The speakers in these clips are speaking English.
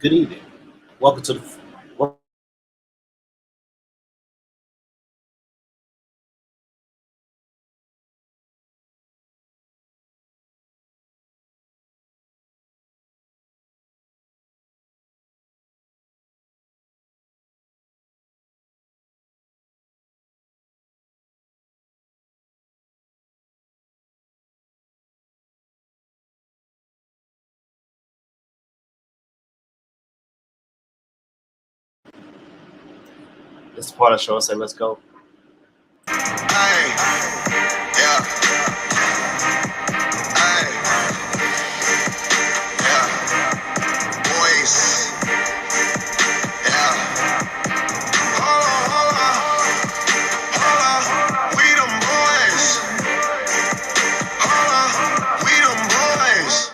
Good evening. Welcome to the welcome to the Four Valley Boys podcast. This is the part of the show. I say, let's go. Hey, yeah, hey, yeah, boys, yeah. Hold on, we them boys. Hold on, we them boys.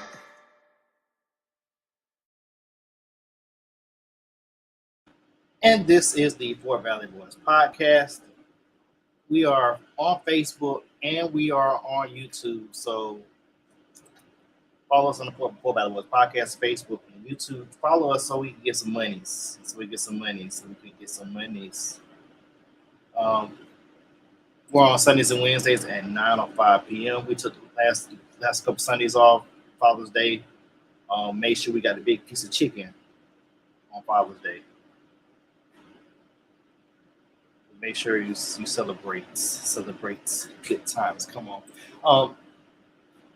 And this is the Four Valley Boys podcast. We are on Facebook and we are on YouTube. So follow us on the Four Valley Boys podcast, Facebook and YouTube. Follow us so we can get some monies. Um, we're on Sundays and Wednesdays at 9:05 p.m. We took the last couple Sundays off, Father's Day. Made sure we got a big piece of chicken on Father's Day. Make sure you celebrate good times. Come on. Um,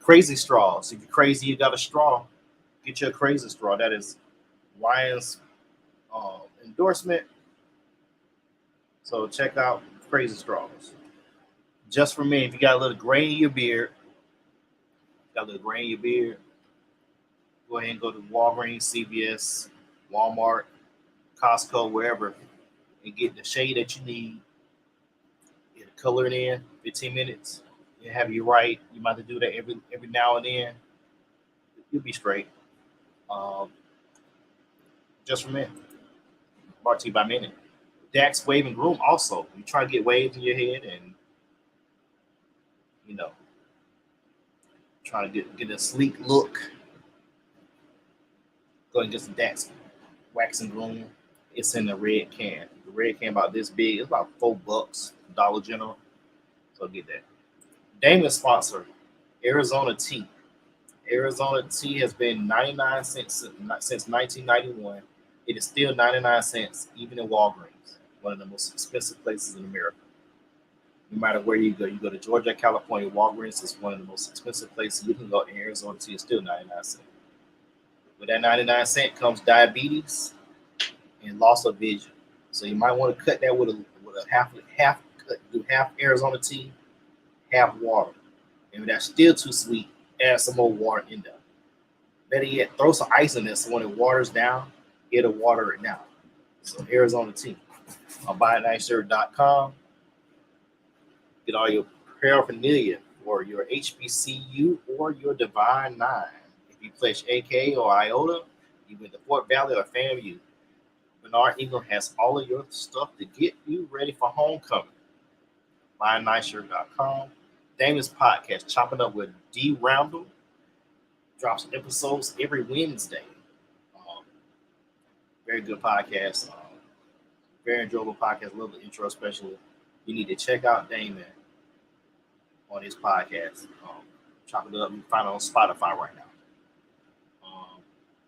Crazy straws. If you're crazy, you got a straw. Get you a crazy straw. That is Ryan's endorsement. So check out crazy straws. Just for me, if you got a little gray in your beard, go ahead and go to Walgreens, CVS, Walmart, Costco, wherever, and get the shade that you need. Get it colored in 15 minutes. You have you right. You might have to do that every now and then. You'll be straight. Um, just for me. Brought to you by Minute. Dax Wave and Groom also. You try to get waves in your head and you know trying to get a sleek look. Go and get some Dax Wax and Groom. It's in the red can. The red can about this big. It's about $4. Dollar General. So get that. Damon's sponsor, Arizona Tea. Arizona Tea has been 99 cents since 1991. It is still 99 cents, even in Walgreens, one of the most expensive places in America. No matter where you go to Georgia, California, Walgreens is one of the most expensive places you can go. In Arizona Tea is still 99 cents. With that 99 cent comes diabetes and loss of vision. So you might want to cut that with a half cut, do half Arizona Tea, half water. And if that's still too sweet, add some more water in there. Better yet, throw some ice in there so when it waters down, it'll water it down. So Arizona Tea. On buyniceshirt.com. Get all your paraphernalia for your HBCU or your Divine Nine. If you pledge AK or IOTA, you win the Fort Valley or FAMU. Bernard Eagle has all of your stuff to get you ready for homecoming. BuyNiceShirt.com. Damon's podcast, Chopping Up with D. Roundel, drops episodes every Wednesday. Um, Very good podcast. Very enjoyable podcast. Love the intro, especially. You need to check out Damon on his podcast. Chop it up. You can find it on Spotify right now.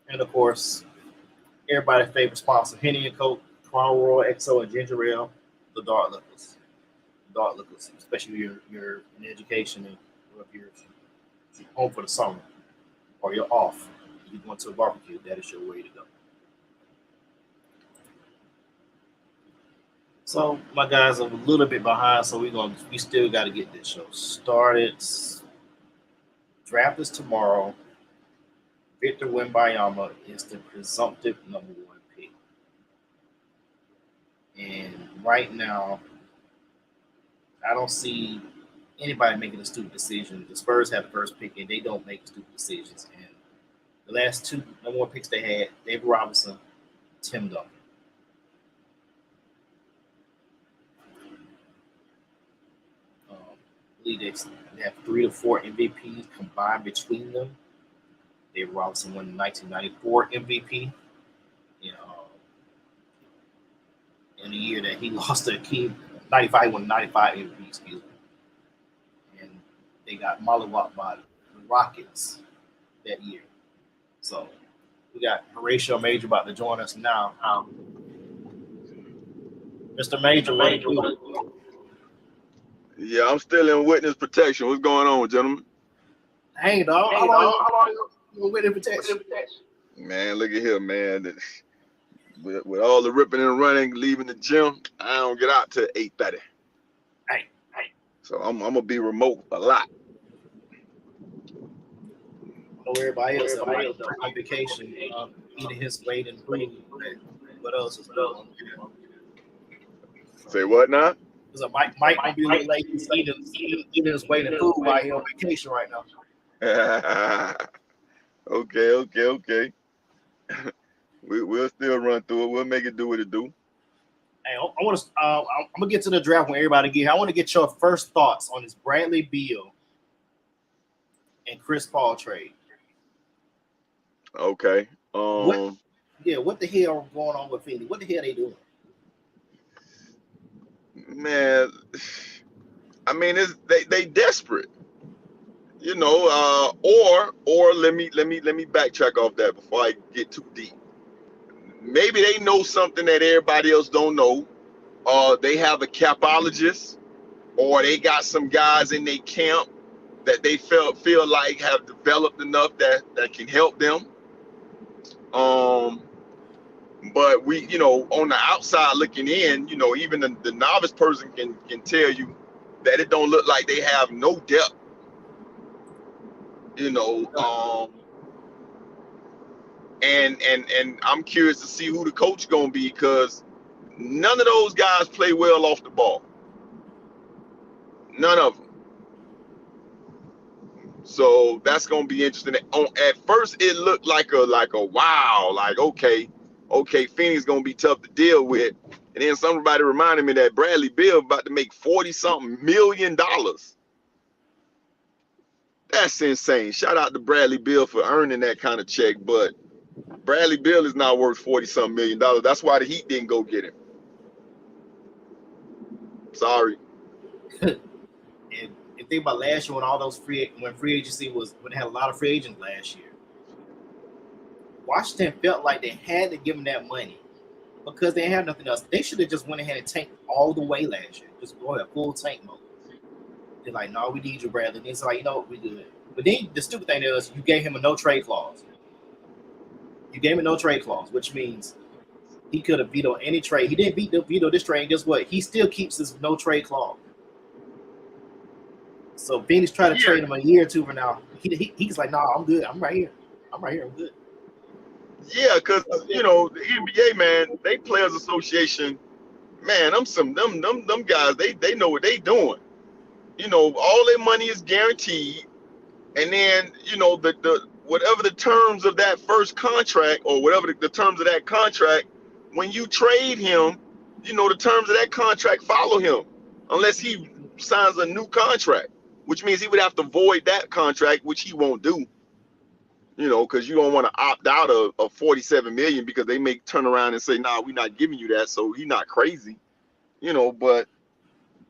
And of course, everybody's favorite sponsor, Henny and Coke, Crown Royal, XO, and Ginger Ale, the dark liquors. Dark liquors, especially if you're in education and or if you're home for the summer or you're off. You're going to a barbecue, that is your way to go. So my guys are a little bit behind, so we still got to get this show started. Draft is tomorrow. Victor Wimbayama is the presumptive number 1 pick, and right now I don't see anybody making a stupid decision. The Spurs have the first pick, and they don't make stupid decisions. And the last two number 1 picks they had, David Robinson, Tim Duncan. I believe they have 3 to 4 MVPs combined between them. David Robinson won the 1994 MVP. You know, in the year that he lost the key 95, won 95 MVP, excuse me. And they got mollywopped by the Rockets that year. So we got Horatio Major about to join us now. Mr. Major, what it do? Yeah, I'm still in witness protection. What's going on, gentlemen? Hey, dog, how long you waiting for text? Man, look at here, man. With all the ripping and running, leaving the gym, I don't get out till 8:30. Hey. So I'm gonna be remote a lot. I know everybody else on vacation, eating his weight and food. What else is going on? Say what now? Because Mike gonna be a little late. He's eating his weight and food while he on vacation right now. Okay. We'll still run through it. We'll make it do what it do. Hey, I want to. I'm gonna get to the draft when everybody get here. I want to get your first thoughts on this Bradley Beal and Chris Paul trade. Okay. What the hell going on with Philly? What the hell they doing? Man, I mean, they desperate, you know. Or let me backtrack off that before I get too deep. Maybe they know something that everybody else don't know. They have a capologist, or they got some guys in their camp that they feel like have developed enough that can help them. But we, you know, on the outside looking in, you know, even the novice person can tell you that it don't look like they have no depth. You know, and I'm curious to see who the coach gonna be, because none of those guys play well off the ball. None of them. So that's gonna be interesting. At first, it looked like a wow, like okay, Phoenix gonna be tough to deal with. And then somebody reminded me that Bradley Beal about to make $40-something million. That's insane. Shout out to Bradley Beal for earning that kind of check, but Bradley Beal is not worth $40-something million. That's why the Heat didn't go get him. Sorry. And think about last year when all those free agency was when they had a lot of free agents last year. Washington felt like they had to give them that money because they had nothing else. They should have just went ahead and tanked all the way last year. Just go ahead, full tank mode. They're like, no, we need you, Bradley. And it's like, you know what, we good. But then the stupid thing is you gave him a no trade clause. You gave him a no trade clause, which means he could have vetoed any trade. He didn't veto this trade. Guess what? He still keeps his no trade clause. So Phoenix tried to trade him a year or two from now. He's like, nah, I'm good. I'm right here. I'm good. Yeah, because you know the NBA, man, they players association, man, them guys, they know what they doing. You know, all their money is guaranteed, and then you know the whatever the terms of that first contract or whatever the terms of that contract, when you trade him, you know the terms of that contract follow him unless he signs a new contract, which means he would have to void that contract, which he won't do. You know, because you don't want to opt out of $47 million because they may turn around and say, nah, we're not giving you that. So he's not crazy, you know, but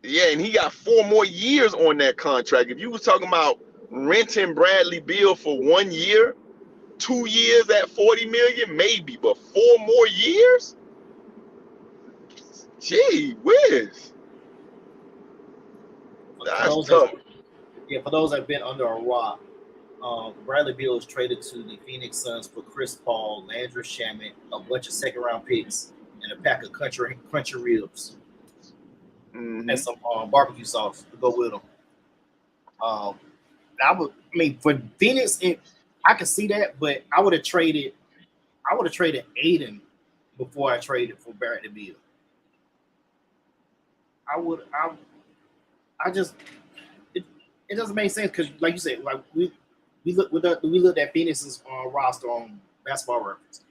yeah, and he got 4 more years on that contract. If you was talking about renting Bradley Beal for 1 year, 2 years at $40 million, maybe, but 4 more years? Gee whiz. That's tough. For those that have been under a rock, Bradley Beal was traded to the Phoenix Suns for Chris Paul, Landry Shamet, a bunch of second-round picks, and a pack of crunchy ribs, and some barbecue sauce to go with them. For Phoenix, I could see that, but I would have traded Aiden before I traded for Bradley Beal. It doesn't make sense because, like you said, like we looked at Phoenix's roster on Basketball Reference.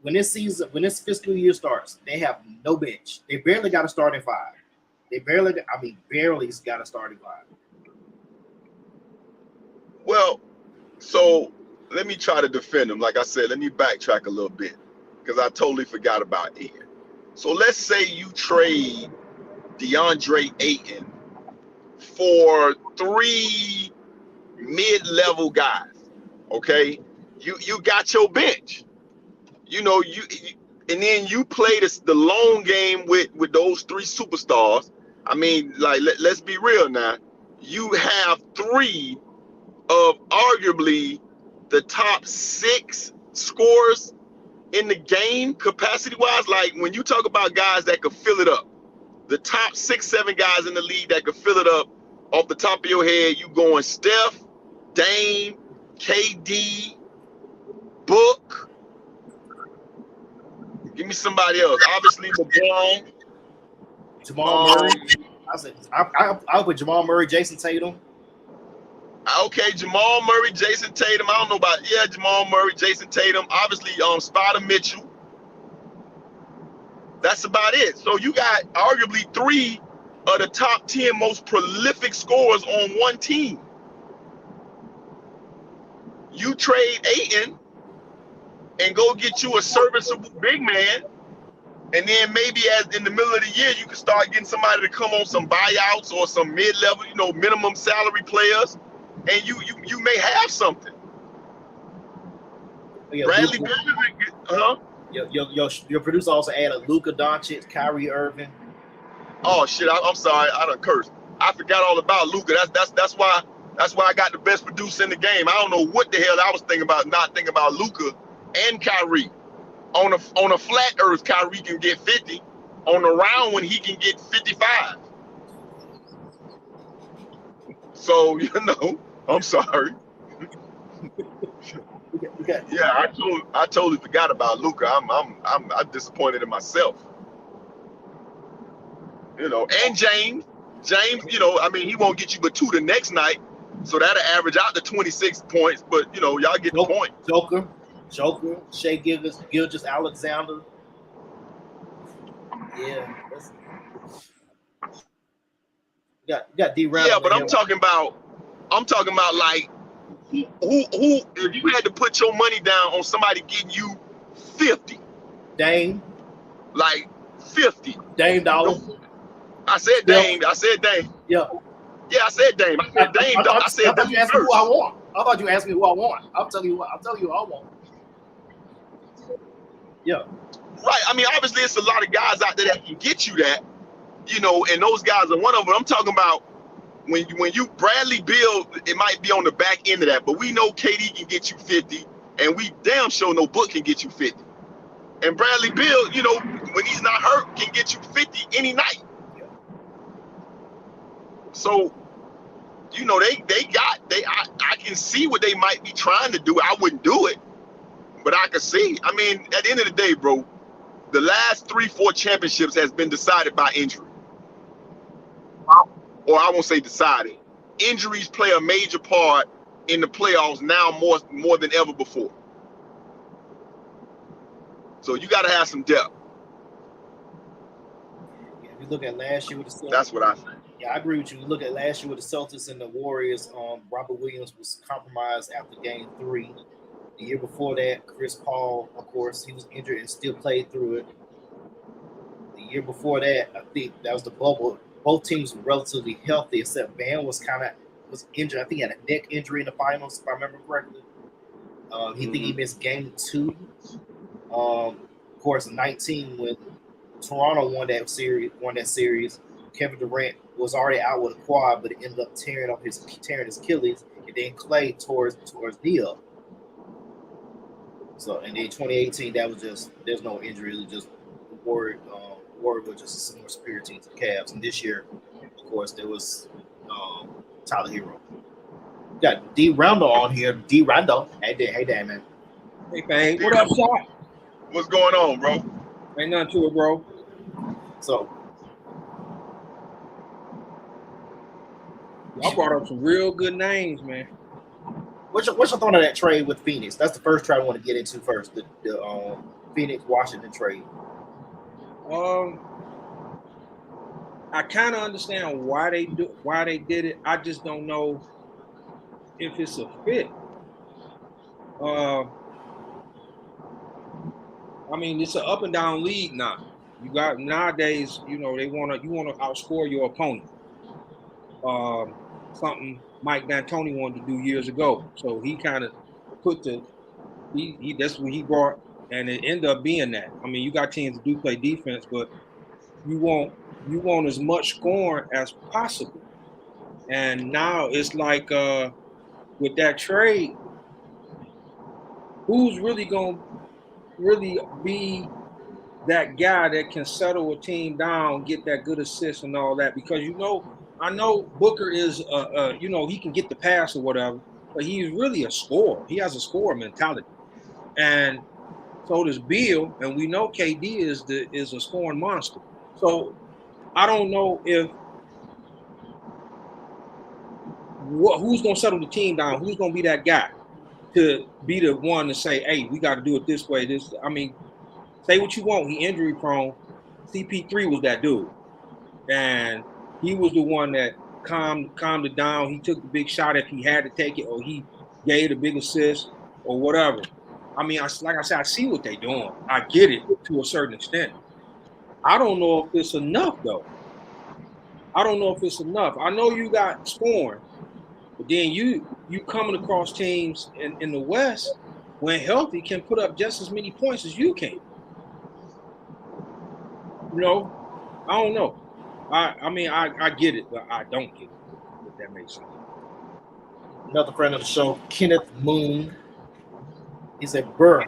When this fiscal year starts, they have no bench. They barely got a starting five. Barely got a starting five. Well, so let me try to defend them. Like I said, let me backtrack a little bit. because I totally forgot about Ayton. So let's say you trade DeAndre Ayton for 3 mid-level guys. Okay, you got your bench. You know and then you play the long game with those 3 superstars. I mean, like let's be real now. You have 3 of arguably the top 6 scorers in the game capacity wise. Like when you talk about guys that could fill it up, the top 6, 7 guys in the league that could fill it up off the top of your head, you going Steph, Dame, KD, Book. Give me somebody else. Obviously, LeBron. Jamal Murray. I would put Jamal Murray, Jason Tatum. Okay, Jamal Murray, Jason Tatum. I don't know about Jamal Murray, Jason Tatum. Obviously, Spider Mitchell. That's about it. So you got arguably 3 of the top 10 most prolific scorers on one team. You trade Ayton and go get you a serviceable big man, and then maybe as in the middle of the year you can start getting somebody to come on some buyouts or some mid-level, minimum salary players, and you may have something. Yeah, Bradley Beal, your producer also added Luka Doncic, Kyrie Irving. Oh shit! I'm sorry, I done cursed. I forgot all about Luka. That's why I got the best producer in the game. I don't know what the hell I was thinking about, not thinking about Luka and Kyrie. On a flat earth, Kyrie can get 50. On a round one, he can get 55. So I'm sorry. Yeah, I totally forgot about Luka. I'm disappointed in myself. And James, I mean, he won't get you but 2 the next night, so that'll average out to 26 points. But y'all get the point. Joker, Shea Gilgeous Alexander. Yeah, you got D. Yeah, but I'm talking about like who if you had to put your money down on somebody getting you 50. Dame. Like 50. Dame dollar. I said Dame. I said Dame. Yeah. Yeah, I said Dame. I said Dame. I said Dame. You asked me who I want. I thought you asked me who I want. I'll tell you who I want. Yeah. Right. I mean, obviously, it's a lot of guys out there that can get you that, and those guys are one of them. I'm talking about when you Bradley Beal, it might be on the back end of that, but we know KD can get you 50, and we damn sure know Book can get you 50. And Bradley Beal, when he's not hurt, can get you 50 any night. So, I can see what they might be trying to do. I wouldn't do it, but I can see. I mean, at the end of the day, bro, the last 3-4 championships has been decided by injury. Or I won't say decided. Injuries play a major part in the playoffs now more than ever before. So you got to have some depth. Yeah, if you look at last year with the Celtics, that's what I think. Yeah, I agree with you. You look at last year with the Celtics and the Warriors. Robert Williams was compromised after Game 3. The year before that, Chris Paul, of course, he was injured and still played through it. The year before that, I think that was the bubble. Both teams were relatively healthy, except Bam was injured. I think he had a neck injury in the finals, if I remember correctly. He think he missed Game 2. Of course, in 19, when Toronto won that series, Kevin Durant was already out with a quad, but it ended up tearing his Achilles, and then Clay towards Neal. So, and then 2018, that was just there's no injury, it was just Warrior was just a more superior team to the Cavs. And this year, of course, there was Tyler Hero. Got D Randall on here. D Randall, hey Dan, man. Hey, Bang. What up, Shaq? What's going on, bro? Ain't nothing to it, bro. So, y'all brought up some real good names, man. What's your thought on that trade with Phoenix? That's the first trade I want to get into first. The Phoenix Washington trade. I kind of understand why they did it. I just don't know if it's a fit. I mean, it's an up and down league now. You got nowadays, you know, you want to outscore your opponent. Something Mike D'Antoni wanted to do years ago. So he kind of put he that's what he brought, and it ended up being that. I mean, you got teams that do play defense, but you want as much scoring as possible. And now it's like with that trade, who's really gonna really be that guy that can settle a team down, get that good assist and all that? Because I know Booker is he can get the pass or whatever, but he's really a scorer. He has a scorer mentality, and so does Beal, and we know KD is a scoring monster. So I don't know if who's gonna settle the team down, who's gonna be that guy to be the one to say, hey, we got to do it this way. I mean, say what you want. He injury prone. CP3 was that dude, and he was the one that calmed it down. He took the big shot if he had to take it, or he gave the big assist, or whatever. I mean, like I said, I see what they're doing. I get it to a certain extent. I don't know if it's enough though. I don't know if it's enough. I know you got scoring, but then you coming across teams in the West when healthy can put up just as many points as you can. You know, I don't know. I mean, I get it, but I don't get it, if that makes sense. Another friend of the show, Kenneth Moon. He said, "Burr,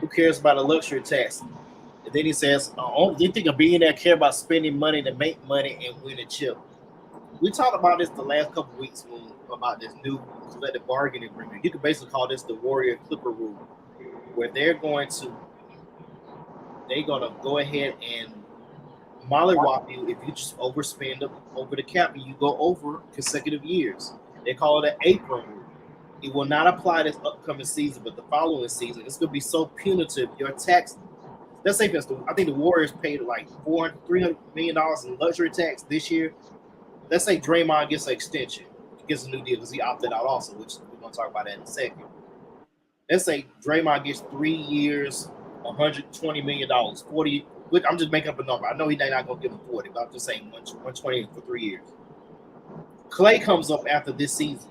who cares about a luxury tax?" And then he says, "Do you think a billionaire care about spending money to make money and win a chip?" We talked about this the last couple of weeks about this new collective bargaining agreement. You could basically call this the Warrior Clipper rule, where they're going to go ahead and mollywop you if you just overspend over the cap and you go over consecutive years. They call it an apron rule. It will not apply this upcoming season, but the following season, it's going to be so punitive. Your tax, let's say, for instance, I think the Warriors paid like $300 million in luxury tax this year. Let's say Draymond gets an extension, gets a new deal because he opted out also, which we're going to talk about that in a second. Let's say Draymond gets 3 years, $120 million, 40. I'm just making up a number. I know they're not going to give him 40, but I'm just saying 120 for 3 years. Clay comes up after this season.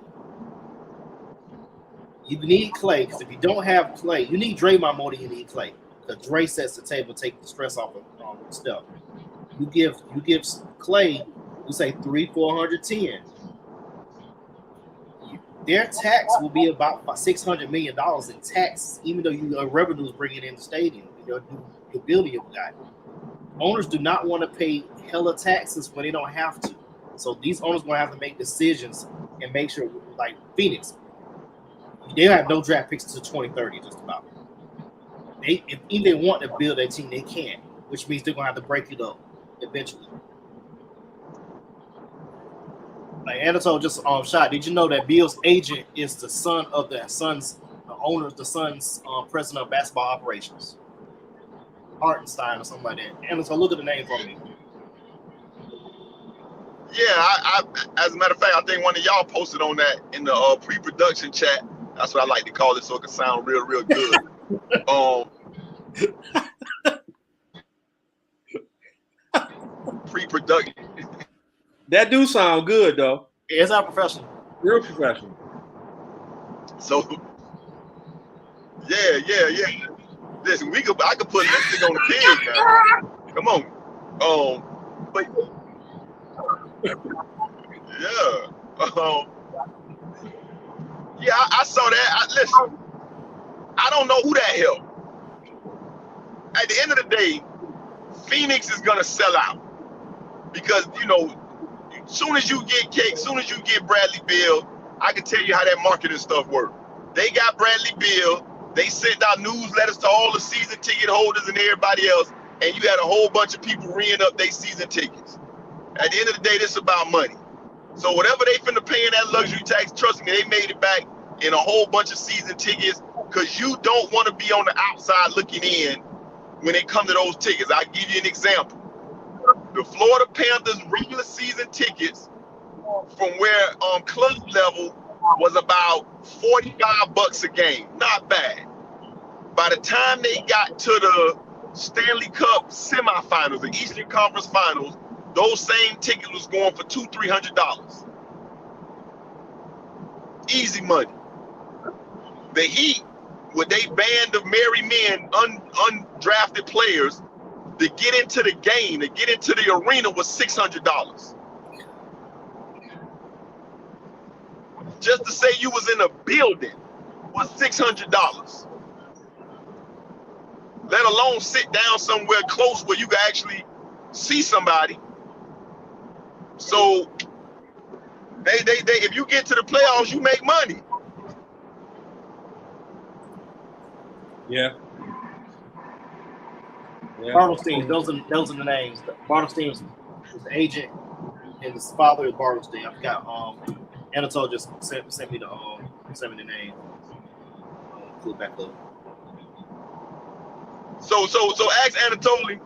You need Clay because if you don't have Clay, you need Draymond more than you need Clay because Dre sets the table, take the stress off of stuff. You give Clay, we say 410. Their tax will be about $600 million in tax, even though your revenue is bringing in the stadium, your building you've got. Owners do not want to pay hella taxes when they don't have to. So these owners are going to have to make decisions and make sure, like Phoenix, they have no draft picks until 2030, just about. If they want to build their team, they can, which means they're going to have to break it up eventually. Like Anatole just shot. Did you know that Beal's agent is the son of the owner, the son's president of basketball operations, Hartenstein or something like that? Anatole, look at the name for me. Yeah, I as a matter of fact, I think one of y'all posted on that in the pre-production chat. That's what I like to call it, so it can sound real good. Pre-production. That do sound good though. It's our professional. Real professional. So yeah. Listen, I could put lipstick on the pig now. Come on. But yeah. Yeah, I saw that. Listen, I don't know who that helped. At the end of the day, Phoenix is gonna sell out because soon as you get Bradley Beal, I can tell you how that marketing stuff works. They got Bradley Beal. They sent out newsletters to all the season ticket holders and everybody else, and you had a whole bunch of people reing up their season tickets. At the end of the day, this is about money. So whatever they finna pay in that luxury tax, trust me, they made it back in a whole bunch of season tickets because you don't want to be on the outside looking in when it comes to those tickets. I'll give you an example. The Florida Panthers regular season tickets from where club level was about $45 a game. Not bad. by the time they got to the Stanley Cup semifinals, the Eastern Conference Finals, those same tickets was going for $200-300. Easy money. The Heat, with they band of merry men, undrafted players, to get into the game, to get into the arena was $600. Just to say you was in a building was $600. Let alone sit down somewhere close where you can actually see somebody. So they if you get to the playoffs, you make money. Yeah. Bartelstein, those are the names. Bartelstein was his agent, and his father is Bartelstein. I forgot. Anatole just sent me the name. Pull back up. So ask Anatoly,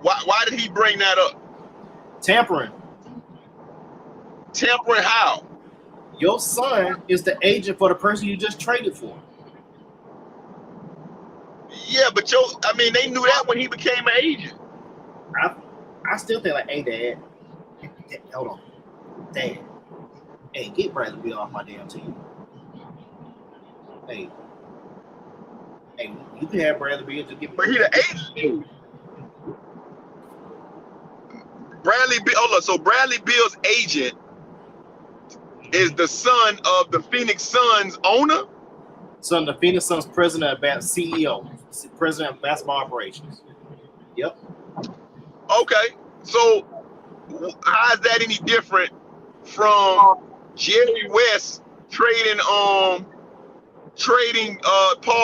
why did he bring that up? Tampering. Tampering how? Your son is the agent for the person you just traded for. Yeah, but they knew that when he became an agent. I still think like, hey, Dad, hold on, Dad, hey, get Bradley Beal off my damn team. Hey, you can have Bradley Beal just give me. But he the agent. Bradley Beal. So Bradley Beal's agent is the son of the Phoenix Suns owner. Son of the Phoenix Suns president of CEO, president of basketball operations. Yep. Okay, so how is that any different from Jerry West trading Paul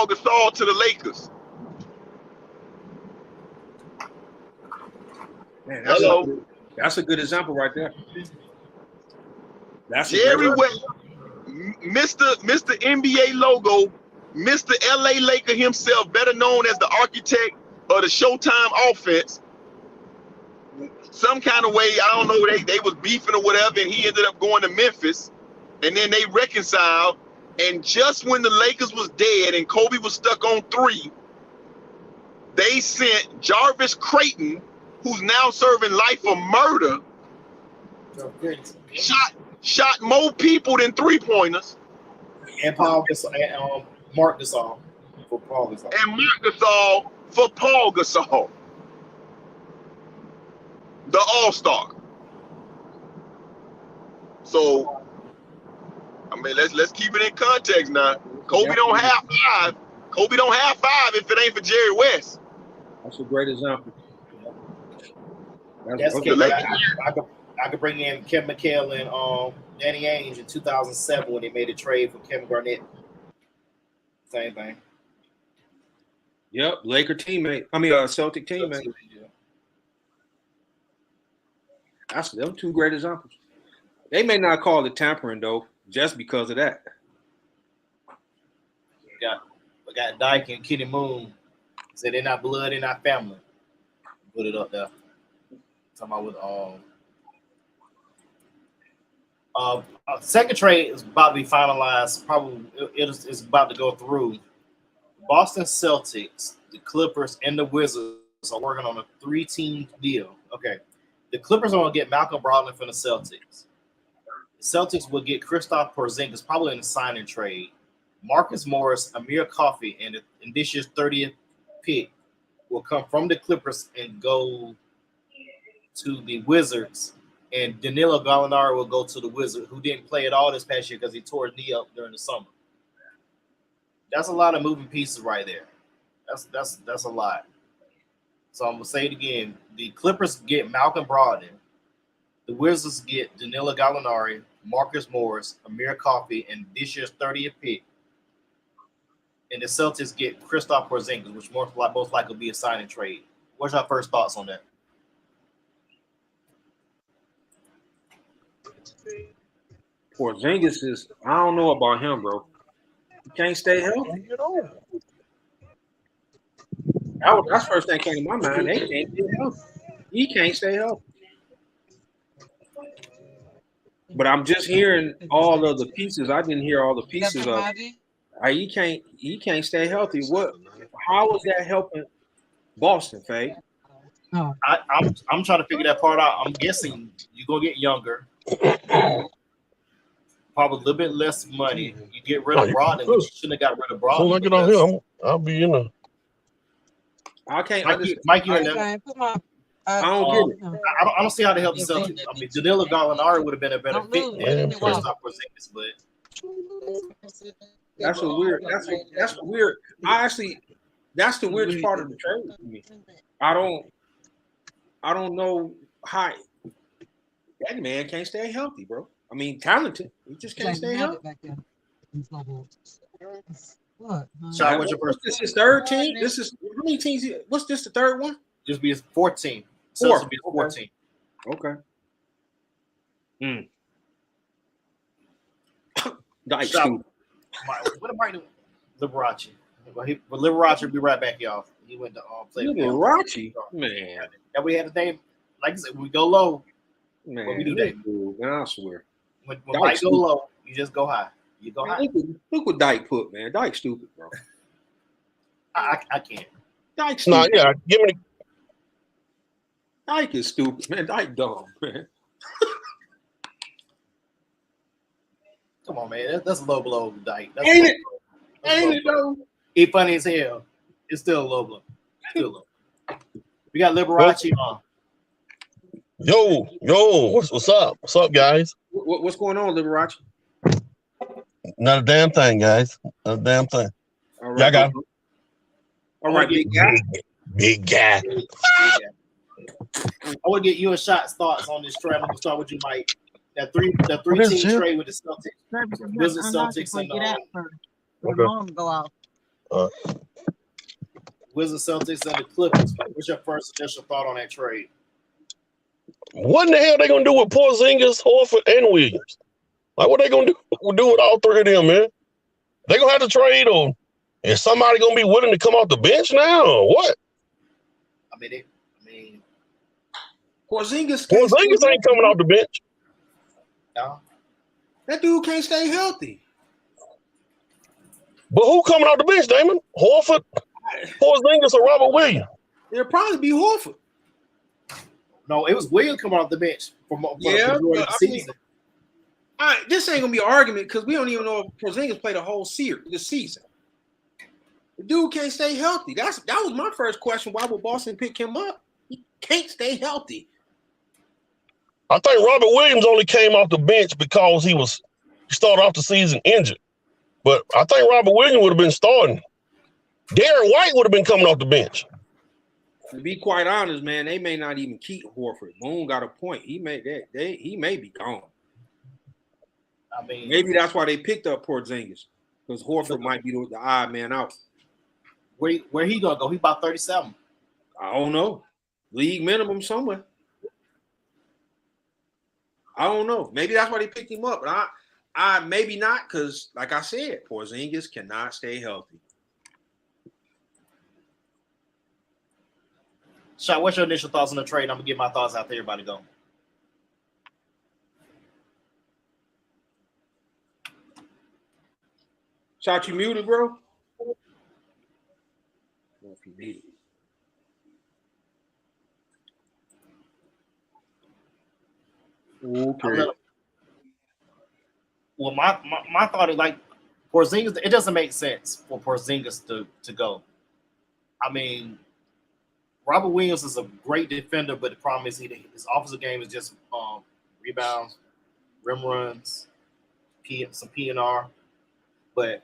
Gasol to the Lakers? Man, Hello. That's a good example right there. That's Jerry West, Mr. NBA logo, Mr. LA Laker himself, better known as the architect of the Showtime offense. Some kind of way, I don't know, they was beefing or whatever, and he ended up going to Memphis, and then they reconciled. And just when the Lakers was dead and Kobe was stuck on 3, they sent Jarvis Creighton, who's now serving life for murder, shot more people than 3-pointers. And Paul Gasol, and Mark Gasol for Paul Gasol. And Mark Gasol for Paul Gasol, the All-Star. So, let's keep it in context now. Kobe don't have 5. Kobe don't have 5 if it ain't for Jerry West. That's a great example. That's okay. I could bring in Kevin McHale and Danny Ainge in 2007 when they made a trade for Kevin Garnett. Same thing. Yep, Laker teammate. Celtic teammate. That's them 2 great examples. They may not call it tampering though, just because of that. We got Dyke and Kenny Moon. Said they're not blood, they're not family. Put it up there. Talking about with second trade is about to be finalized. Probably it's about to go through. Boston Celtics, the Clippers, and the Wizards are working on a 3-team deal. Okay, the Clippers are going to get Malcolm Brogdon from the Celtics. The Celtics will get Kristaps Porzingis probably in a signing trade. Marcus Morris, Amir Coffey, and this year's 30th pick will come from the Clippers and go to the Wizards, and Danilo Gallinari will go to the Wizards, who didn't play at all this past year because he tore his knee up during the summer. That's a lot of moving pieces right there. That's a lot. So I'm gonna say it again: the Clippers get Malcolm Brogdon, the Wizards get Danilo Gallinari, Marcus Morris, Amir Coffey, and this year's 30th pick, and the Celtics get Kristaps Porzingis, which most likely will be a signing trade. What's your first thoughts on that? Porzingis is, I don't know about him, bro. He can't stay healthy. That's the first thing came to my mind. They can't stay healthy. He can't stay healthy. But I'm just hearing all of the pieces. I didn't hear all the pieces of He can't stay healthy. How is that helping Boston, Faye? I'm trying to figure that part out. I'm guessing you're gonna get younger, probably a little bit less money. You get rid of Brogdon, which you shouldn't have got rid of As soon as I Brogdon. get on here, I'll be in there. I can't Mike, understand. Mike, you in there? I don't get it. I don't see how to help the Celtics. I mean, Danilo Gallinari would have been a better fit than Kristaps Porzingis, but That's a weird. That's weird. That's the weirdest part of the trade for me. I don't know how that man can't stay healthy, bro. I mean, talented. He just can't stay healthy. Shai, what's your first? This is third team. This is how many teams? What's this? The third one? Just be 14. Four. Celtics be 14. Okay. Dyke Shai, stupid. what about Liberace? But Liberace will be right back, y'all. He went to play. Liberace, man. And we had the name. Like I said, we go low. Man, What we do, Dave? man, I swear. When Mike go low, you just go high. You go high. Look what Dyke put, man. Dyke stupid, bro. I can't. Dyke stupid. No, yeah, give me. Dyke is stupid, man. Dyke dumb, man. Come on, man. That's a low blow, Dyke. That's Ain't low it? blow. That's Ain't low it blow. though? He funny as hell. It's still a low blow. Still low. We got Liberace on. Yo, what's up? What's up, guys? What's going on, Liberace? Not a damn thing, guys. Not a damn thing. All right, Y'all got him. all right, big guy. Big guy. I want to get you and Shot's thoughts on this trade. I'm gonna start with you, Mike. The three What is team it? trade with the Celtics. Visit Celtics and Okay. Wizards, Celtics, and the Clippers. What's your first initial thought on that trade? What in the hell they gonna do with Porzingis, Horford, and Williams? Like, what they gonna do with all three of them, man? They gonna have to trade, or is somebody gonna be willing to come off the bench now, or what? I mean, Porzingis Porzingis ain't coming off the bench. no. That dude can't stay healthy. But who coming off the bench, Damon? Horford, Porzingis, or Robert Williams? It'll probably be Horford. No, it was Williams coming off the bench for Yeah, the majority of the but I mean, season. This ain't gonna be an argument because we don't even know if Porzingis played a whole season. The dude can't stay healthy. That was my first question. Why would Boston pick him up? He can't stay healthy. I think Robert Williams only came off the bench because he started off the season injured. But I think Robert Williams would have been starting. Derek White would have been coming off the bench. To be quite honest, man, they may not even keep Horford. Boone got a point. He may be gone. I mean, Maybe that's why they picked up Porzingis, because Horford might be the odd man out. where he gonna go? He about 37. I don't know. League minimum somewhere. I don't know. Maybe that's why they picked him up. But I maybe not, because like I said, Porzingis cannot stay healthy. Shot, what's your initial thoughts on the trade? I'm gonna get my thoughts out there. Everybody go. Shot, you muted, bro? I don't know if you muted. Okay. Well, my thought is like Porzingis. It doesn't make sense for Porzingis to go. I mean, Robert Williams is a great defender, but the problem is his offensive game is just rebounds, rim runs, some P&R. But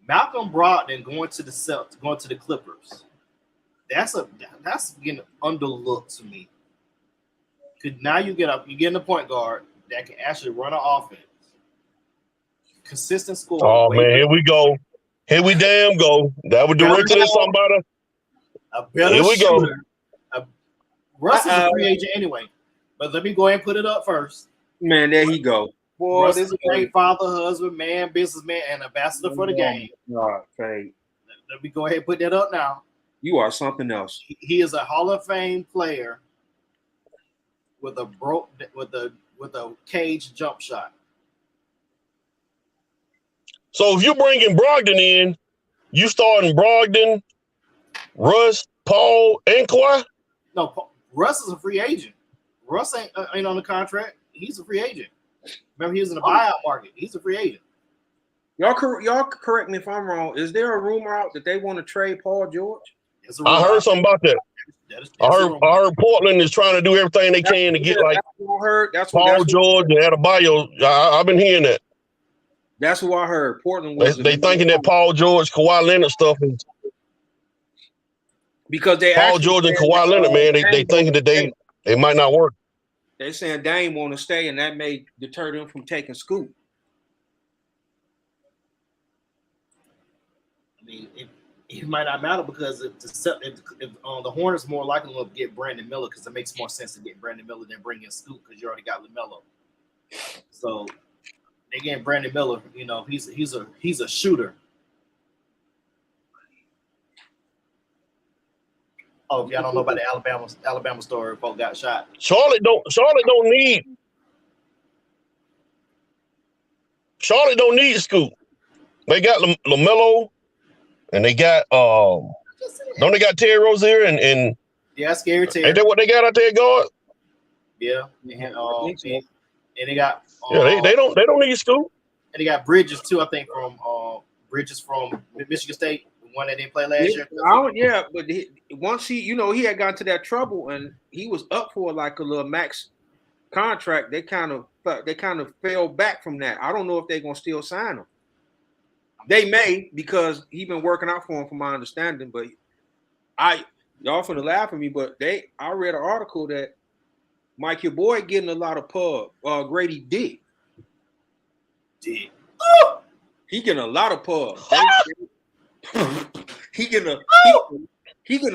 Malcolm Brogdon going to the Clippers, that's getting underlooked to me. Because now you're getting a point guard that can actually run an offense, consistent score. Oh man, here we go. Here we damn go. That was directed at somebody. A better Here we go. shooter. Russ is a free agent anyway, but let me go ahead and put it up first. Man, there he go. Boy, Russ is a great father, husband, man, businessman, and ambassador for the game. God, Faye. Let me go ahead and put that up now. You are something else. He is a Hall of Fame player with a cage jump shot. So if you're bringing Brogdon in, you starting Brogdon, Russ, Paul, and Kawhi? No, Russ is a free agent. Russ ain't on the contract. He's a free agent. Remember, he was in the buyout market. He's a free agent. Y'all correct me if I'm wrong. Is there a rumor out that they want to trade Paul George? I heard something about that. I heard Portland is trying to do everything they can to get like Paul George and Adebayo. I've been hearing that. That's who I heard. Portland was they thinking that Paul George, Kawhi Leonard stuff is because they Paul George and Kawhi Leonard, man. They thinking that they might not work. They saying Dame want to stay, and that may deter them from taking Scoot. I mean, it might not matter because if the Hornets more likely will get Brandon Miller because it makes more sense to get Brandon Miller than bring in Scoot because you already got LaMelo. So they getting Brandon Miller. You know, he's a shooter. Oh, if y'all don't know about the Alabama story, folks got shot. Charlotte don't need Scoot. They got LaMelo, and they got don't they got Terry Rozier and yeah, scary Terry. Ain't that what they got out there, guard? Yeah, and they got they don't need Scoot. And they got Bridges too, I think from Michigan State. One that didn't play last year. But once he had gotten to that trouble and he was up for like a little max contract, they kind of fell back from that. I don't know if they're gonna still sign him. They may because he's been working out for him, from my understanding. But y'all finna laugh at me, but I read an article that Mike, your boy, getting a lot of pub. Grady Dick. He getting a lot of pub. He getting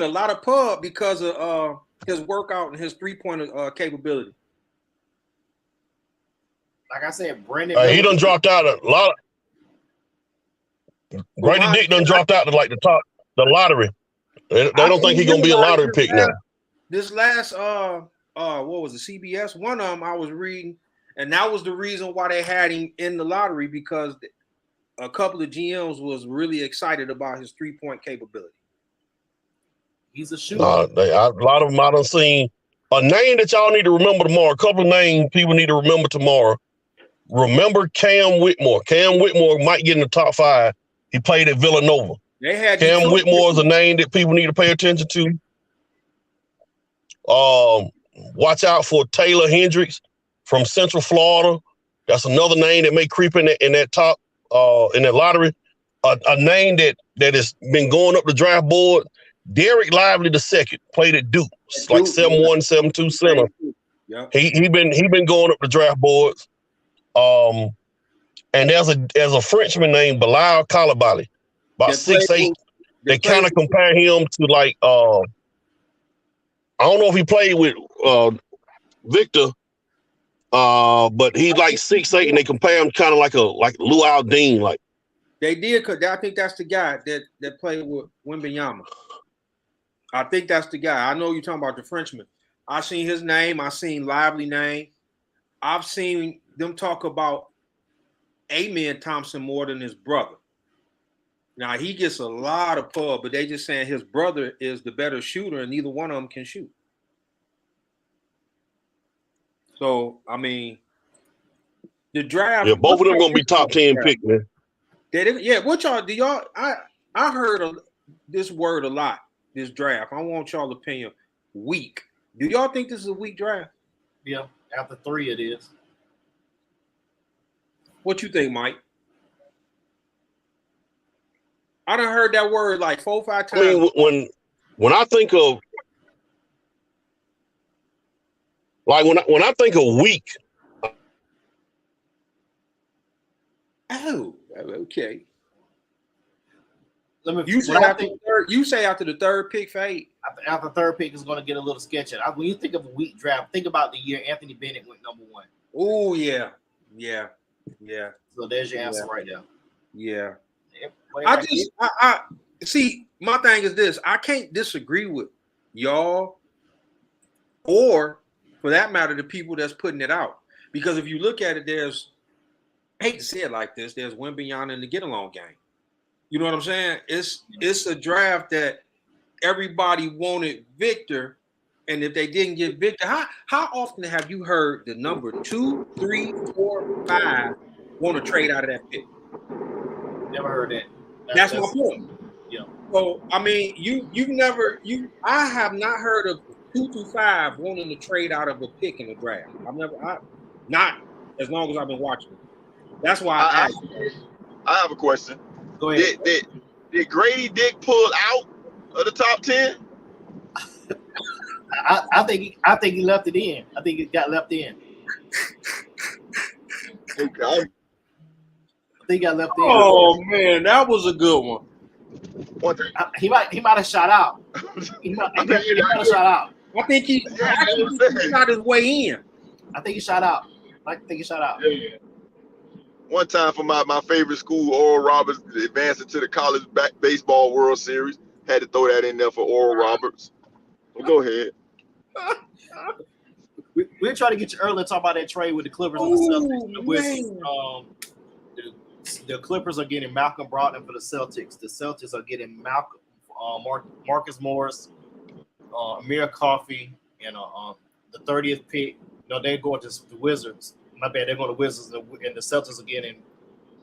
a lot of pub because of his workout and his 3-pointer capability. Like I said, Brandon. He done dropped out a lot. Grady Dick done dropped out to like the lottery. They don't think he's gonna be a lottery pick now. This last what was it, CBS? One of them I was reading, and that was the reason why they had him in the lottery because a couple of GMs was really excited about his 3-point capability. He's a shooter. A lot of them I done seen. A name that y'all need to remember tomorrow. A couple of names people need to remember tomorrow. Remember Cam Whitmore. Cam Whitmore might get in the top 5. He played at Villanova. Cam Whitmore is a name that people need to pay attention to. Watch out for Taylor Hendricks from Central Florida. That's another name that may creep in that top in that lottery. A name that has been going up the draft board. Derek Lively II played at Duke. It's like 7'1", 7'2" center. Yeah. He been going up the draft boards. And there's a Frenchman named Bilal Koulibaly, about 6'8". They kind of compare him to like I don't know if he played with Victor, but he's like 6'8", and they compare him kind of like Lou Aldine. Like they did, because I think that's the guy that played with Wembanyama. I think that's the guy. I know you're talking about the Frenchman. I seen his name. I seen Lively name. I've seen them talk about Amen Thompson more than his brother. Now he gets a lot of pub, but they just saying his brother is the better shooter, and neither one of them can shoot. So I mean, the draft. Yeah, both of them gonna be top 10 pick, man. What y'all do? Y'all, I heard this word a lot. This draft. I want y'all opinion. Weak. Do y'all think this is a weak draft? Yeah, after 3 it is. What you think, Mike? I done heard that word like 4 or 5 times. I mean, when I think of when I think of weak. Oh, okay. You say after the third pick fade. After the third pick is going to get a little sketchy. When you think of a weak draft, think about the year Anthony Bennett went number 1. Oh yeah. So there's your answer right there. Yeah. I see. My thing is this: I can't disagree with y'all, or for that matter, the people that's putting it out. Because if you look at it, there's I hate to say it like this. There's win beyond in the get along game. You know what I'm saying? It's a draft that everybody wanted Victor, and if they didn't get Victor, how often have you heard the number 2, 3, 4, 5 want to trade out of that pick? Never heard that. That's my point. Yeah. So I mean, I have not heard of 2 to 5 wanting to trade out of a pick in the draft. Not as long as I've been watching it. That's why I asked. I have a question. Go ahead. Did Grady Dick pull out of the top 10? I think he left it in. I think it got left in. Okay. I think he got left in. Oh man, that was a good one. One thing. He might have shot out. He might have shot out. I think he shot his way in. I think he shot out. I think he shot out. Yeah. One time for my favorite school, Oral Roberts, advancing to the college baseball World Series. Had to throw that in there for Oral Roberts. Well, go ahead. We're trying to get you early to talk about that trade with the Clippers and the Celtics. The Clippers are getting Malcolm Brogdon for the Celtics. The Celtics are getting Marcus Morris, Amir Coffey, and the 30th pick. No, they're going to the Wizards. My bad, they're going to Wizards, and the Celtics are getting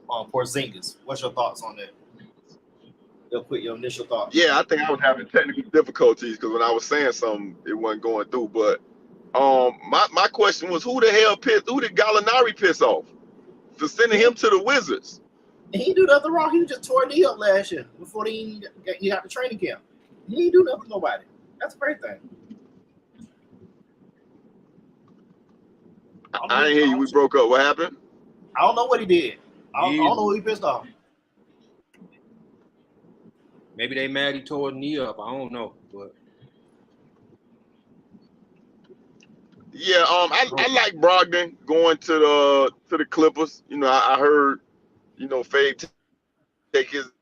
Porzingis. What's your thoughts on that? Real quick, your initial thoughts. Yeah, I think I was having technical difficulties because when I was saying something, it wasn't going through. But my question was, who did Gallinari piss off for sending him to the Wizards? He didn't do nothing wrong. He just tore a knee up last year before he got the training camp. He didn't do nothing to nobody. That's a great thing. I didn't hear you. We broke up. What happened? I don't know what he did. I don't know who he pissed off. Maybe they mad he tore a knee up. I don't know, but yeah, I like Brogdon going to the Clippers. You know, I heard, Fade take his,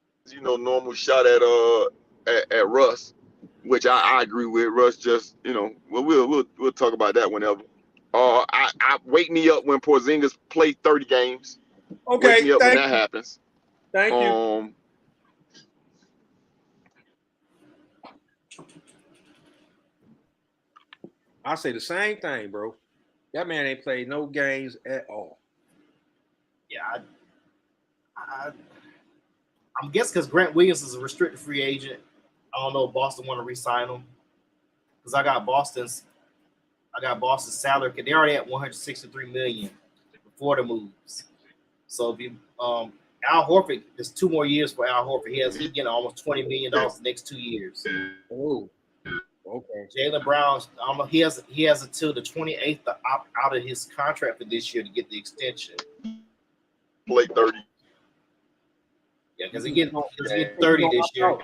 normal shot at Russ, which I agree with. Russ just, we'll talk about that whenever. I wake me up when Porzingis play 30 games. Okay, wake me up when that happens. Thank you. I say the same thing, bro. That man ain't played no games at all. Yeah, I'm guessing because Grant Williams is a restricted free agent. I don't know if Boston want to re-sign him because I got Boston's salary. They already at $163 million before the moves. So if you Al Horford, there's 2 more years for Al Horford. He's getting almost $20 million the next 2 years. Oh. Okay. Jaylen Brown, he has until the 28th to opt out of his contract for this year to get the extension. Play 30. Yeah, because he's getting 30 this year.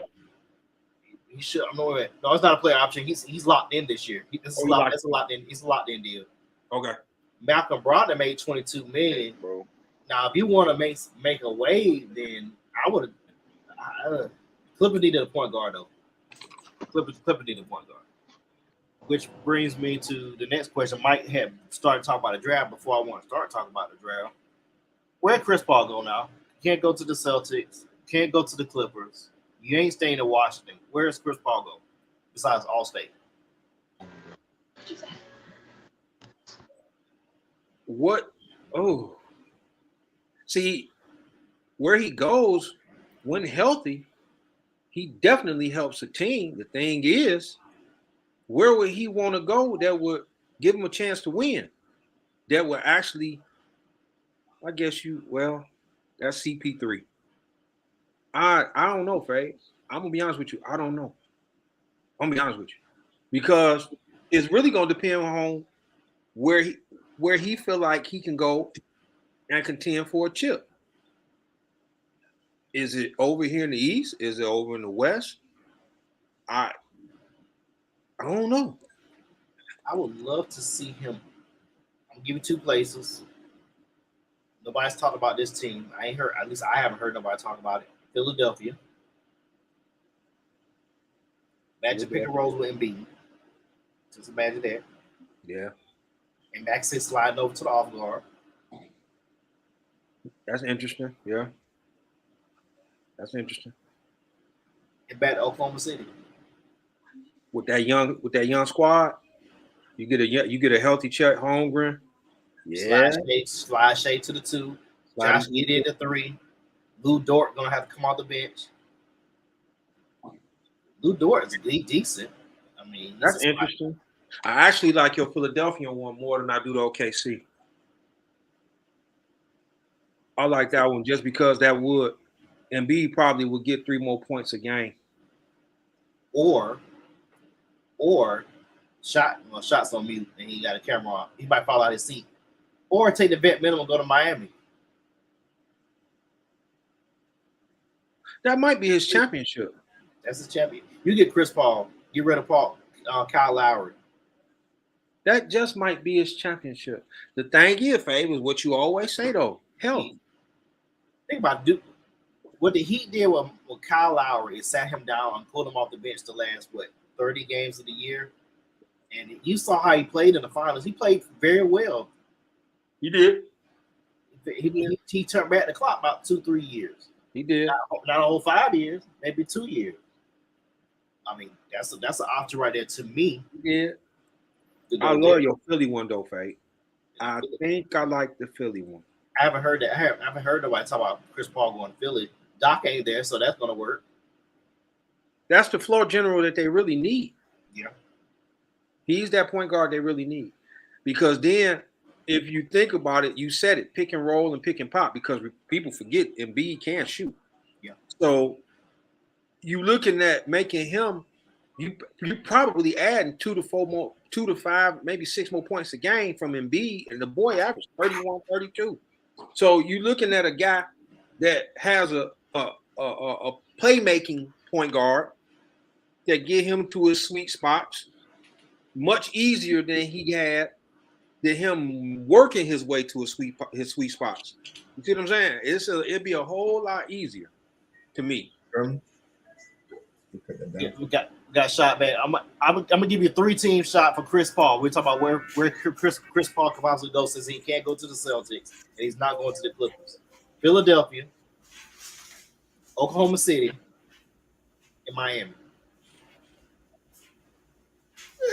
He should. No, it's not a player option. He's locked in this year. It's a locked in deal. Okay. Malcolm Brogdon made $22 million. Bro. Now, if you want to make a wave, then I would. Clippers needed a point guard though. Clippers needed a point guard. Which brings me to the next question. Mike had started talking about the draft before I want to start talking about the draft. Where Chris Paul go now? Can't go to the Celtics. Can't go to the Clippers. You ain't staying in Washington. Where does Chris Paul go? Besides Allstate. What? Oh. See, where he goes, when healthy, he definitely helps a team. The thing is, where would he want to go that would give him a chance to win? That would actually, I guess that's CP3. I don't know, Faye. I'm gonna be honest with you. I don't know. I'm gonna be honest with you. Because it's really gonna depend on where he feel like he can go and contend for a chip. Is it over here in the East? Is it over in the West? I don't know. I would love to see him. I'm gonna give you 2 places. Nobody's talked about this team. I ain't heard. At least I haven't heard nobody talk about it. Philadelphia. Imagine pick and rolls with Embiid. Just imagine that. Yeah. And Maxey sliding over to the off guard. That's interesting. Yeah, that's interesting. And back to Oklahoma City. With that young squad, you get a healthy Chet Holmgren. Yeah, Slide shade to the 2. Josh sliding. Giddey at the 3. Lou Dort gonna have to come off the bench. Lou Dort is decent. I mean, he's a That's interesting. I actually like your Philadelphia one more than I do the OKC. I like that one just because that would Embiid probably would get 3 more points a game. or shots on mute and he got a camera on. He might fall out his seat. Or take the vet minimum, go to Miami. That might be his championship. That's his champion. You get Chris Paul. Get rid of Kyle Lowry. That just might be his championship. The thing is, Fave, is what you always say though. Health. Think about Duke. What the Heat did with Kyle Lowry is sat him down and pulled him off the bench the last 30 games of the year. And you saw how he played in the finals. He played very well. He did. He turned back the clock about 2-3 years. He did. Not a whole 5 years, maybe 2 years. I mean, that's an option right there to me. Yeah. I love your Philly one though, Fave. I think I like the Philly one. I haven't heard that. I haven't heard nobody talk about Chris Paul going to Philly. Doc ain't there, so that's gonna work. That's the floor general that they really need. Yeah. He's that point guard they really need. Because then, if you think about it, you said it, pick and roll and pick and pop, because people forget Embiid can't shoot. Yeah. So you looking at making him, you probably adding 2 to 5, maybe 6 more points a game from Embiid, and the boy averaged 31, 32. So you're looking at a guy that has a playmaking point guard that get him to his sweet spots much easier than him working his way to his sweet spots. You see what I'm saying? It'd be a whole lot easier to me. Yeah, we got shot back. I'm gonna give you a 3-team shot for Chris Paul. We're talking about where Chris Paul can possibly go, since he can't go to the Celtics and he's not going to the Clippers. Philadelphia, Oklahoma City, and Miami.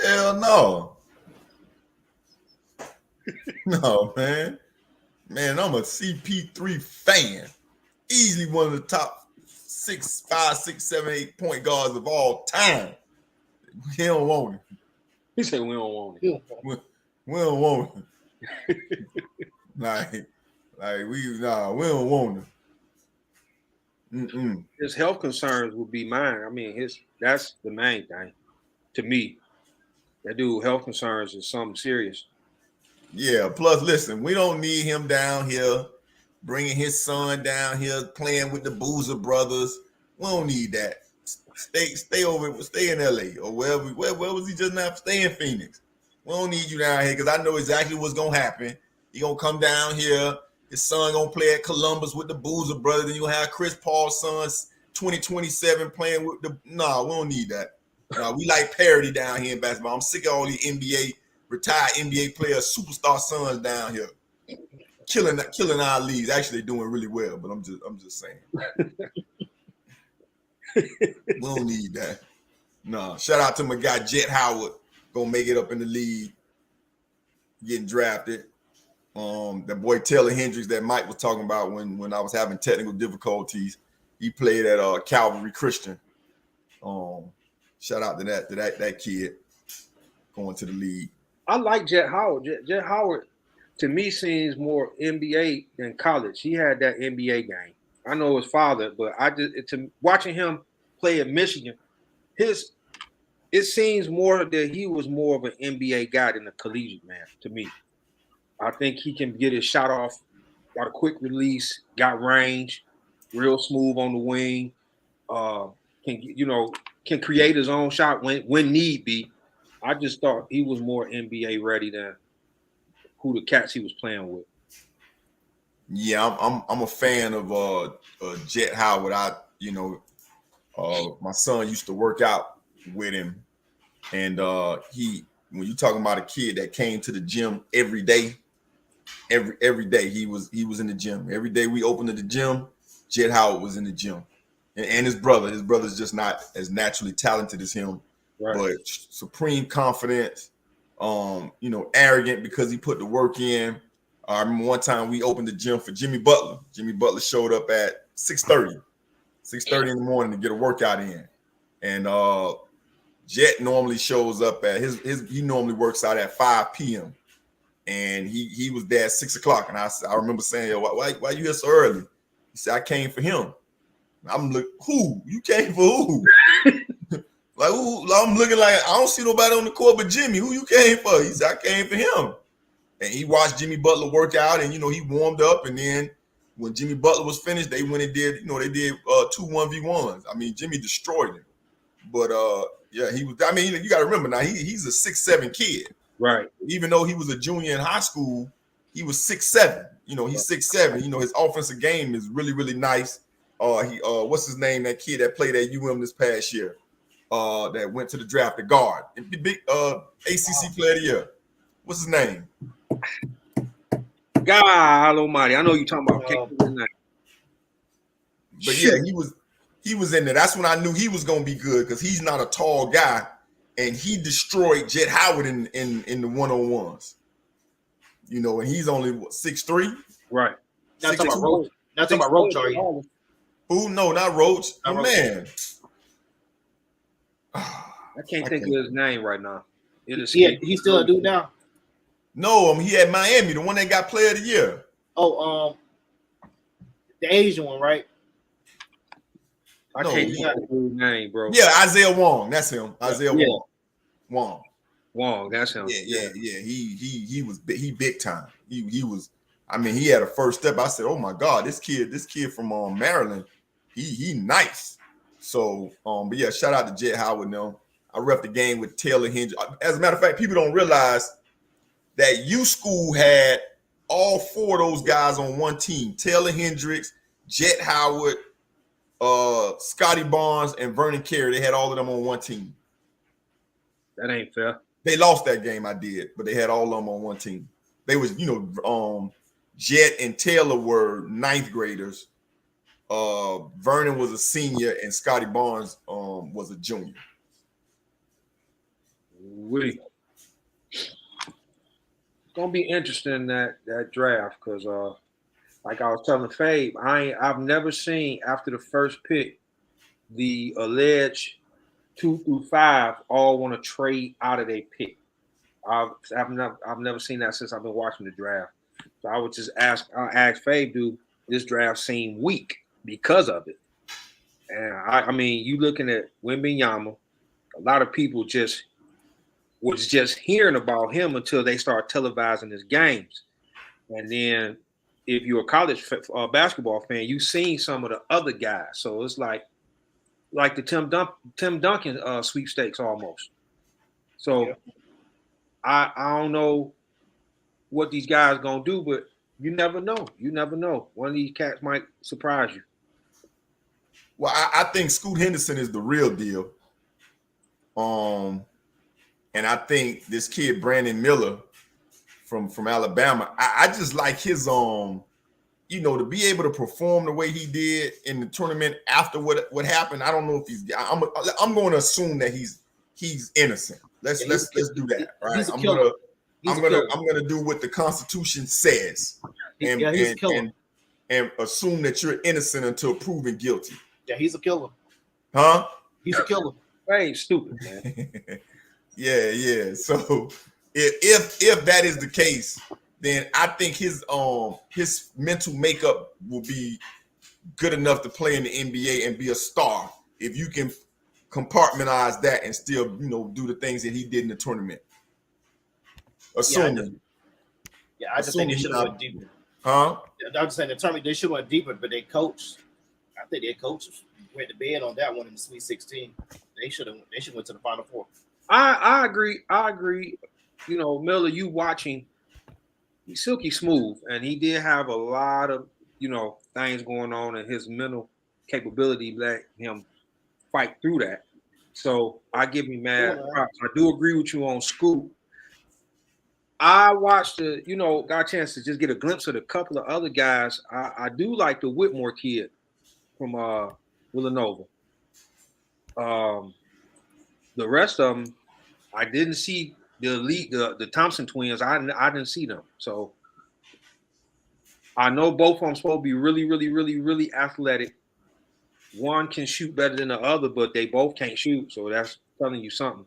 Hell no. No, man. Man, I'm a CP3 fan. Easily one of the top 5, 6, 7, 8 point guards of all time. We don't want him. He said we don't want it. We don't want him. We don't want him. His health concerns would be mine. I mean, that's the main thing to me. That dude health concerns is something serious. Yeah. Plus, listen, we don't need him down here bringing his son down here playing with the Boozer brothers. We don't need that. Stay in LA or wherever. Where was he just now? Stay in Phoenix. We don't need you down here, because I know exactly what's gonna happen. He gonna come down here. His son gonna play at Columbus with the Boozer brothers. Then you have Chris Paul's sons 2027 playing with the. Nah, we don't need that. Nah, we like parity down here in basketball. I'm sick of all these retired NBA players, superstar sons down here, killing our leagues. Actually, they're doing really well, but I'm just saying. We don't need that. No. Shout out to my guy Jet Howard, gonna make it up in the league, getting drafted. That boy Taylor Hendricks that Mike was talking about when I was having technical difficulties, he played at Calvary Christian. Shout out to that kid going to the league. I like Jet Howard. Jet Howard, to me, seems more NBA than college. He had that NBA game. I know his father, but watching him play at Michigan, it seems more that he was more of an NBA guy than a collegiate man to me. I think he can get his shot off, got a quick release, got range, real smooth on the wing, can create his own shot when need be. I just thought he was more NBA ready than who the cats he was playing with. Yeah, I'm a fan of Jet Howard. My son used to work out with him, and when you talking about a kid that came to the gym every day, every day he was in the gym. Every day we opened at the gym, Jet Howard was in the gym, and his brother. His brother's just not as naturally talented as him, Right. but supreme confidence. Arrogant because he put the work in. I remember one time we opened the gym for Jimmy Butler. Jimmy Butler showed up at 6:30 in the morning to get a workout in, and Jet normally shows up at he normally works out at 5 p.m. and he was there at 6 o'clock. And I remember saying, "Yo, why you here so early?" He said, "I came for him." I'm like, "Who? You came for who?" Like, who? I'm looking like I don't see nobody on the court but Jimmy. Who you came for? He said, "I came for him." And he watched Jimmy Butler work out, and he warmed up, and then when Jimmy Butler was finished, they went and did, they did 2 1v1s. I mean, Jimmy destroyed him. But yeah, he was. I mean, you got to remember now, he's a 6'7" kid. Right. Even though he was a junior in high school, he was 6'7". He's 6'7". His offensive game is really, really nice. What's his name? That kid that played at UM this past year, that went to the draft, the guard, big ACC player of the year. What's his name? God Almighty! I know you're talking about. But yeah, he was in there. That's when I knew he was gonna be good because he's not a tall guy, and he destroyed Jet Howard in the 1-on-1s. And he's only 6'3". Right. Not talking about Roach. Not talking about Roach, are you? Who? No, not Roach. Oh man. I can't think of his name right now. He's still a dude now. No, he at Miami, the one that got Player of the Year. Oh, the Asian one, right? I can't think of his name, bro. Yeah, Isaiah Wong. That's him. Isaiah Wong. Wong, that's him. Yeah. He was big time. He was. I mean, he had a first step. I said, "Oh my God, this kid from Maryland, he nice." So, but yeah, shout out to Jet Howard. Now, I ref the game with Taylor Hendricks. As a matter of fact, people don't realize that U School had all 4 of those guys on one team: Taylor Hendricks, Jet Howard, Scotty Barnes, and Vernon Carey. They had all of them on one team. That ain't fair. They lost that game, I did, but they had all of them on one team. They was, Jet and Taylor were 9th graders. Vernon was a senior, and Scotty Barnes was a junior. It's gonna be interesting that draft because, like I was telling Fabe, I've never seen after the first pick the alleged 2 through 5 all want to trade out of their pick. I've never seen that since I've been watching the draft. So I would just ask Fabe, do this draft seem weak because of it? And I mean, you looking at Wembanyama, a lot of people was just hearing about him until they start televising his games. And then if you're a college basketball fan, you've seen some of the other guys. So it's like the Tim Duncan sweepstakes almost. So yeah. I don't know what these guys gonna do, but you never know. You never know. One of these cats might surprise you. Well, I think Scoot Henderson is the real deal. And I think this kid Brandon Miller from Alabama, I just like his to be able to perform the way he did in the tournament after what happened. I don't know if I'm going to assume that he's innocent. Let's do that, right? I'm gonna do what the Constitution says, and assume that you're innocent until proven guilty. Yeah, he's a killer. Huh? He's a killer. Hey, stupid, man. Yeah. So if that is the case, then I think his mental makeup will be good enough to play in the NBA and be a star. If you can compartmentalize that and still, do the things that he did in the tournament. Assuming. I just think they should have went deeper. Huh? I'm just saying the tournament they should have went deeper, but they coached. I think their coach went to bed on that one in the Sweet 16. They should went to the Final Four. I agree. Miller, you watching, he's silky smooth, and he did have a lot of things going on, and his mental capability let him fight through that. So I give him mad props. I do agree with you on Scoot. I watched got a chance to just get a glimpse of a couple of other guys. I do like the Whitmore kid from Villanova. The rest of them, I didn't see the elite, the Thompson twins. I didn't see them. So I know both of them supposed to be really, really, really, really athletic. One can shoot better than the other, but they both can't shoot. So that's telling you something.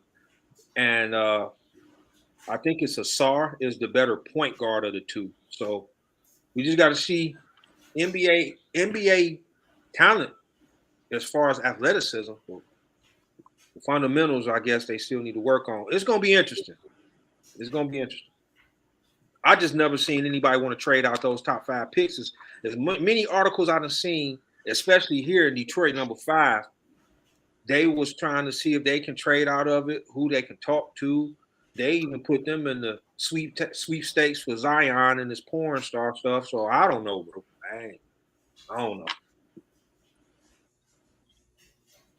And I think it's Asar is the better point guard of the two. So we just got to see NBA talent as far as athleticism. The fundamentals, I guess, they still need to work on. It's going to be interesting. It's going to be interesting. I just never seen anybody want to trade out those top 5 picks. There's many articles I've seen, especially here in Detroit, number 5. They was trying to see if they can trade out of it, who they can talk to. They even put them in the sweepstakes for Zion and this porn star stuff. So I don't know, bro. I don't know.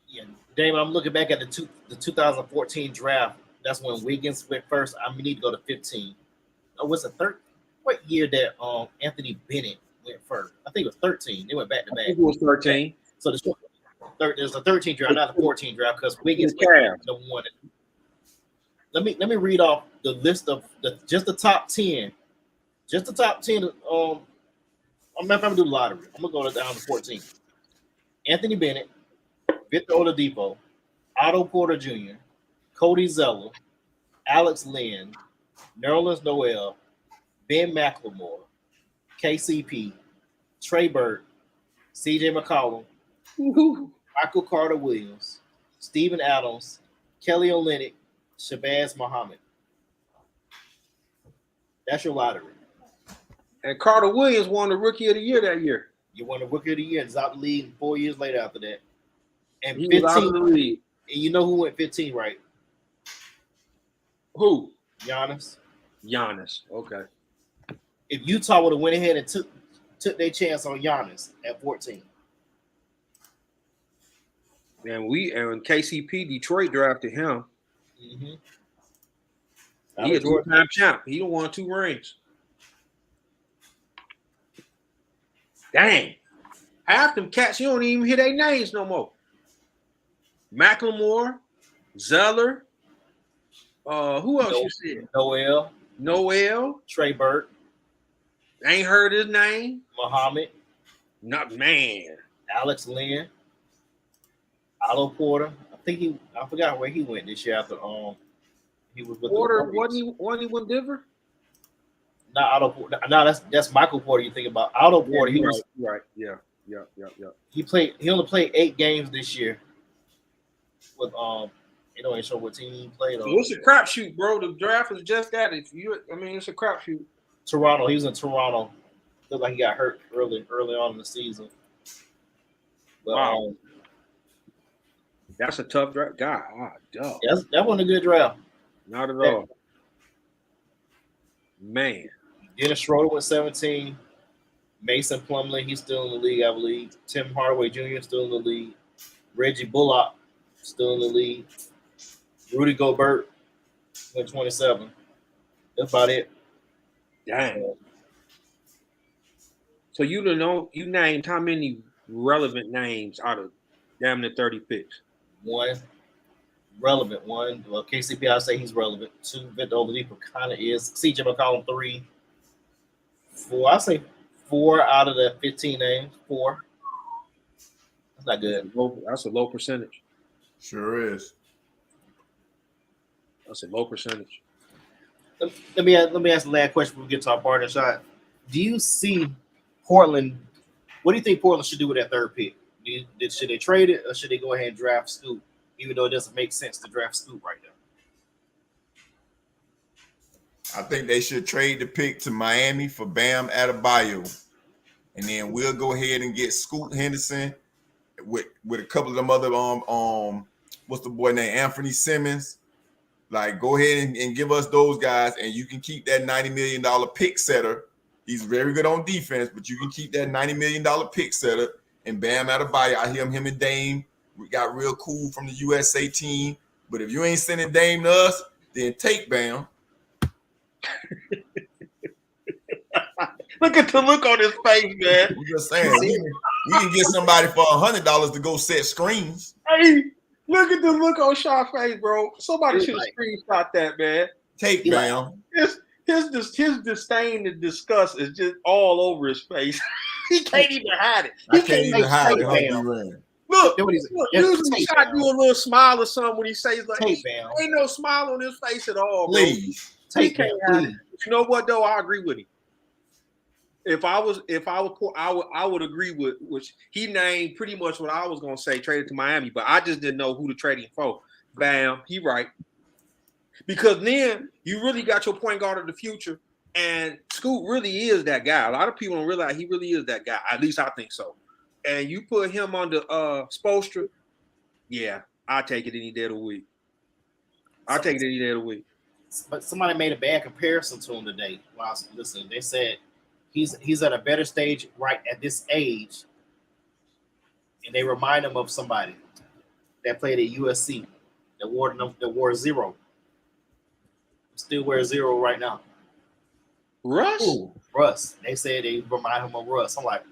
Yeah, Damon, I'm looking back at the 2014 draft. That's when Wiggins went first. I need to go to 15. Oh, was it what year that Anthony Bennett went first? I think it was 13. They went back to back. I think it was 13. So there's a 13 draft, not a 14 draft, because Wiggins went the one. Let me read off the list of just the top 10. Just the top 10. I'm gonna do the lottery. I'm gonna go down to 14. Anthony Bennett, Victor Oladipo, Otto Porter Jr., Cody Zeller, Alex Lynn, Nerlens Noel, Ben McLemore, KCP, Trey Burke, CJ McCollum, Michael Carter Williams, Steven Adams, Kelly Olynyk, Shabazz Muhammad. That's your lottery. And Carter Williams won the Rookie of the Year that year. You won the Rookie of the Year and is out the league 4 years later after that. And he 15, was out of the league. And you know who went 15, right? Who? Giannis. Okay. If Utah would have went ahead and took their chance on Giannis at 14. And KCP Detroit drafted him. Mm-hmm. He a 2-time champ. He done won 2 rings. Dang. Half them cats, you don't even hear their names no more. McLemore, Zeller, who else you said? Noel. Trey Burke. Ain't heard his name. Muhammad. Not man. Alex Lynn. Otto Porter. I forgot where he went this year after he was with Porter. The wasn't he with Denver? Not Otto Porter. No, that's Michael Porter you think about. Otto Porter, he was right. Yeah. He only played 8 games this year. With you know, ain't sure what team he played on. So it's a crapshoot, bro. The draft is just that. It's a crapshoot. Toronto. He was in Toronto. Looked like he got hurt early on in the season. But, wow. That's a tough draft. God, dog. That wasn't a good draft. Not at all. Man. Dennis Schroeder went 17. Mason Plumlee, he's still in the league, I believe. Tim Hardaway Jr. still in the league. Reggie Bullock still in the league. Rudy Gobert went 27. That's about it. Dang. So you named how many relevant names out of damn near 30 picks? 1 relevant. 1. Well, KCP, I'll say he's relevant. 2, Victor Oladipo kind of is. CJ McCollum, 3. 4. I'll say 4 out of the 15 names. 4. That's not good. That's a low percentage. Sure is. That's a low percentage. Let me ask the last question before we get to our partner shot. Do you see Portland? What do you think Portland should do with that 3rd pick? Should they trade it or should they go ahead and draft Scoot? Even though it doesn't make sense to draft Scoot right now. I think they should trade the pick to Miami for Bam Adebayo, and then we'll go ahead and get Scoot Henderson with a couple of them other what's the boy named Anthony Simmons. Like, go ahead and give us those guys, and you can keep that $90 million pick setter. He's very good on defense, but you can keep that $90 million pick setter and Bam Adebayo. I hear him and Dame we got real cool from the USA team. But if you ain't sending Dame to us, then take Bam. Look at the look on his face, man. I'm just saying, we can get somebody for $100 to go set screens. Hey, look at the look on Shaw's face, bro. Somebody should have screenshot that, man. Take down. His disdain and disgust is just all over his face. He can't even hide it. I can't even hide it. Look, Usually Shot do a little smile or something when he says like, Tape down. ain't no smile on his face at all, bro. Please. He can't hide it. You know what though? I agree with him. If I would agree with which he named pretty much what I was gonna say, traded to Miami, but I just didn't know who to trade him for. Bam, he right. Because then you really got your point guard of the future, and Scoot really is that guy. A lot of people don't realize he really is that guy. At least I think so. And you put him under Spoelstra, yeah, I take it any day of the week. I take it any day of the week. But somebody made a bad comparison to him today while I was listening. They said he's at a better stage right at this age, and they remind him of somebody that played at USC that wore 0. Still wears 0 right now. Russ? Ooh, Russ. They said they remind him of Russ. I'm like,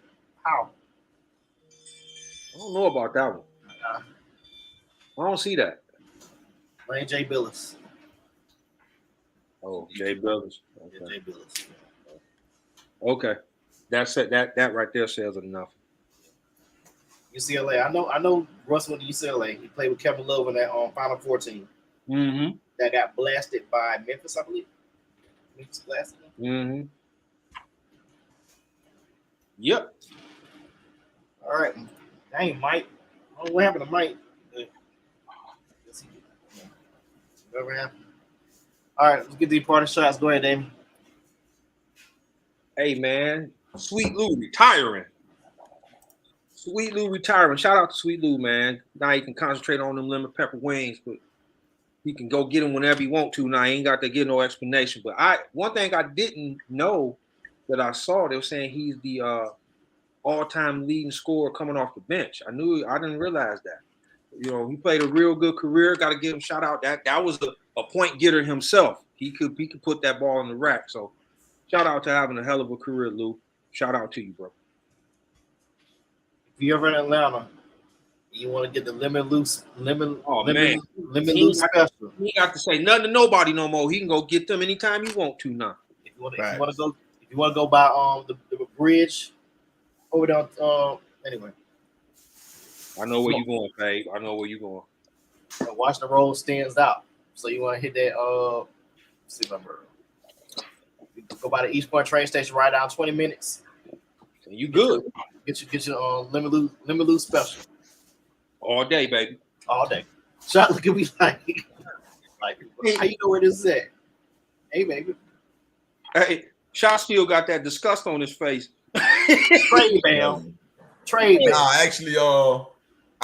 how? I don't know about that one. I don't see that. Lane J. Billis. Oh, Jay Billis. Okay. Yeah, J. Billis. Okay. That's it. That right there says enough. UCLA. I know Russ went to UCLA. He played with Kevin Love in that Final Four team. Mm-hmm. That got blasted by Memphis, I believe. Memphis blasted him. Mm-hmm. Yep. All right. Dang, Mike. I don't know what happened to Mike. Whatever happened. All right, let's get these party shots. Go ahead, Damon. Hey, man. Sweet Lou retiring. Sweet Lou retiring. Shout out to Sweet Lou, man. Now he can concentrate on them lemon pepper wings, but he can go get them whenever he want to. Now he ain't got to get no explanation. But one thing I didn't know that I saw, they were saying he's the all-time leading scorer coming off the bench. I didn't realize that. You know, he played a real good career. Got to give him a shout out. That was a point getter himself. He could put that ball in the rack. So shout out to having a hell of a career, Lou. Shout out to you, bro. If you're ever in Atlanta, you want to get the lemon loose special. He ain't got to say nothing to nobody no more. He can go get them anytime he want to now. If you want to go by the bridge over there. Anyway. I know where you're going, babe. I know where you're going. Washington Road stands out. So you want to hit that let's see if I remember. Go by the East Point train station, ride down 20 minutes. And you good. Get your lemon loose special. All day, baby. All day. Shot look at me like how you know where this is at? Hey, baby. Hey, Shot still got that disgust on his face. Trade bam. Trade bam. Nah, actually,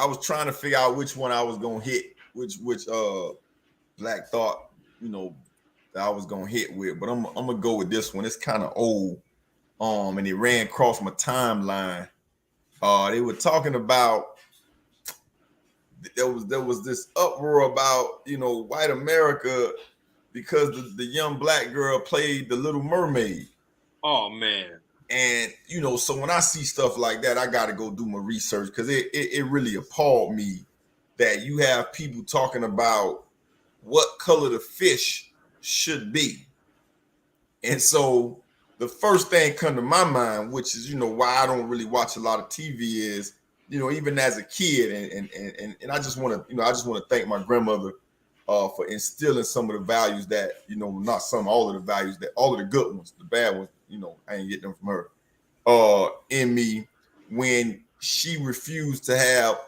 I was trying to figure out which one I was gonna hit, which Black Thought, that I was gonna hit with, but I'm gonna go with this one. It's kind of old, and it ran across my timeline. They were talking about there was this uproar about white America because the young black girl played the Little Mermaid. Oh man. And so when I see stuff like that, I got to go do my research because it really appalled me that you have people talking about what color the fish should be. And so the first thing come to my mind, which is why I don't really watch a lot of TV, is even as a kid, and I just want to thank my grandmother for instilling some of the values that not some, all of the values, that all of the good ones, the bad ones. I ain't get them from her. In me, when she refused to have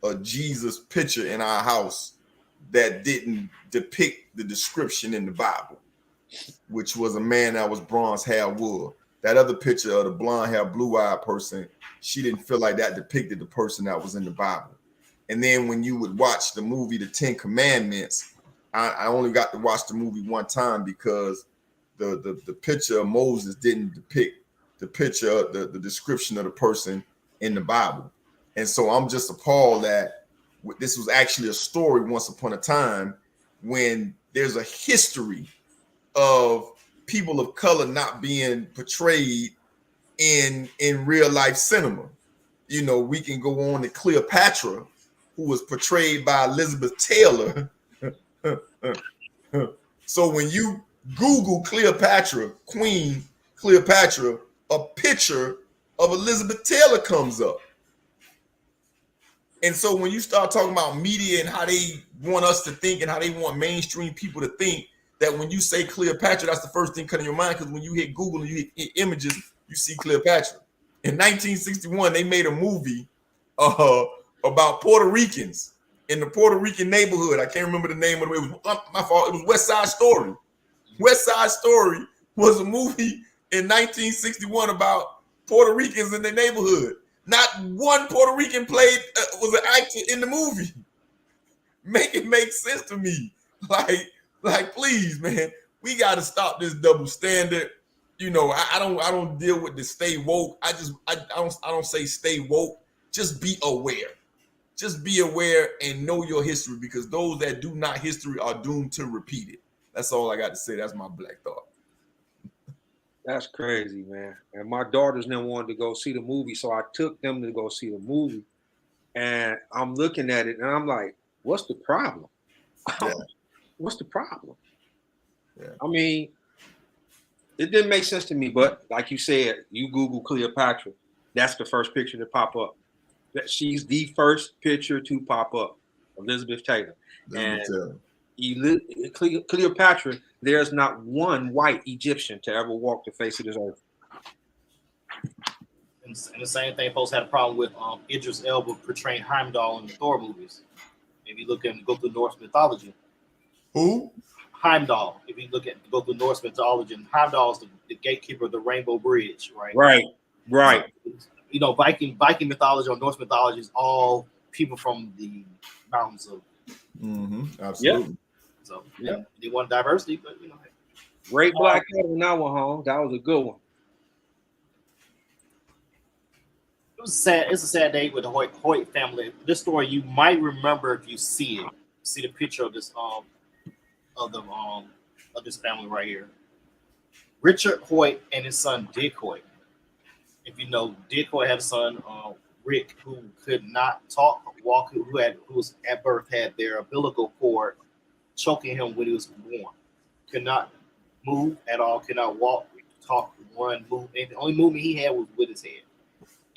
a Jesus picture in our house that didn't depict the description in the Bible, which was a man that was bronze hair wool. That other picture of the blonde hair, blue-eyed person, she didn't feel like that depicted the person that was in the Bible. And then when you would watch the movie The Ten Commandments, I only got to watch the movie one time because the picture of Moses didn't depict the picture, the description of the person in the Bible. And so I'm just appalled that this was actually a story once upon a time when there's a history of people of color not being portrayed in real life cinema. You know, we can go on to Cleopatra, who was portrayed by Elizabeth Taylor. So when you Google Cleopatra, Queen Cleopatra, a picture of Elizabeth Taylor comes up. And so when you start talking about media and how they want us to think and how they want mainstream people to think, that when you say Cleopatra, that's the first thing coming to your mind, because when you hit Google and you hit images, you see Cleopatra. In 1961, they made a movie about Puerto Ricans in the Puerto Rican neighborhood. I can't remember the name of it. It was my fault. It was West Side Story. West Side Story was a movie in 1961 about Puerto Ricans in their neighborhood. Not one Puerto Rican was an actor in the movie. Make it make sense to me. Like, please, man, we got to stop this double standard. You know, I don't deal with the stay woke. I don't say stay woke. Just be aware. Just be aware and know your history, because those that do not history are doomed to repeat it. That's all I got to say. That's my black thought. That's crazy, man. And my daughters then wanted to go see the movie, so I took them to go see the movie. And I'm looking at it, and I'm like, what's the problem? Yeah. What's the problem? Yeah. I mean, it didn't make sense to me, but like you said, you Google Cleopatra, that's the first picture to pop up. She's the first picture to pop up, Elizabeth Taylor. Cleopatra, there's not one white Egyptian to ever walk the face of this earth. And the same thing folks had a problem with Idris Elba portraying Heimdall in the Thor movies. If you look and go through Norse mythology. Who? Heimdall. If you go through Norse mythology, and Heimdall is the gatekeeper of the Rainbow Bridge, right? Right. You know, Viking mythology or Norse mythology is all people from the mountains of. Absolutely. Yeah. So they want diversity, but you know. Great Black Adam in that one, home. That was a good one. It's a sad day with the Hoyt family. This story you might remember if you see it. See the picture of this of this family right here. Richard Hoyt and his son Dick Hoyt. If you know, Dick Hoyt had a son, Rick, who could not talk, walk, who was at birth had their umbilical cord choking him when he was born. Could not move at all, could not walk, talk, run, move. And the only movement he had was with his head.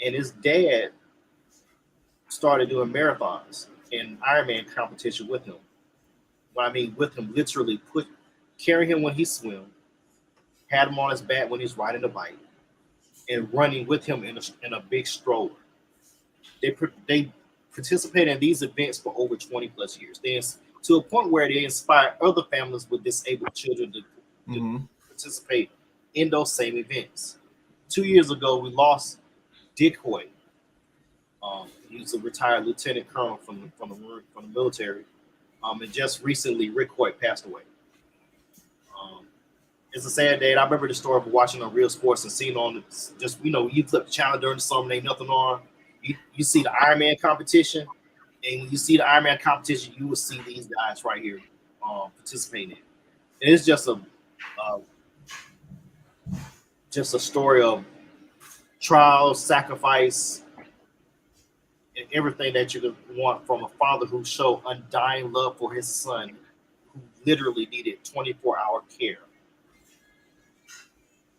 And his dad started doing marathons and Ironman competition with him. What I mean with him, literally carry him when he swam, had him on his back when he's riding a bike, and running with him in a big stroller. They participate in these events for over 20 plus years. To a point where they inspire other families with disabled children to participate in those same events. 2 years ago, we lost Dick Hoyt. He was a retired lieutenant colonel from the military. And just recently, Rick Hoyt passed away. It's a sad day. And I remember the story of watching on Real Sports and seeing on just, you know, you flip the channel during the summer, ain't nothing on. You see the Ironman competition, and when you see the Ironman competition, you will see these guys right here participating in. And it's just a story of trial, sacrifice, and everything that you could want from a father who showed undying love for his son, who literally needed 24-hour care.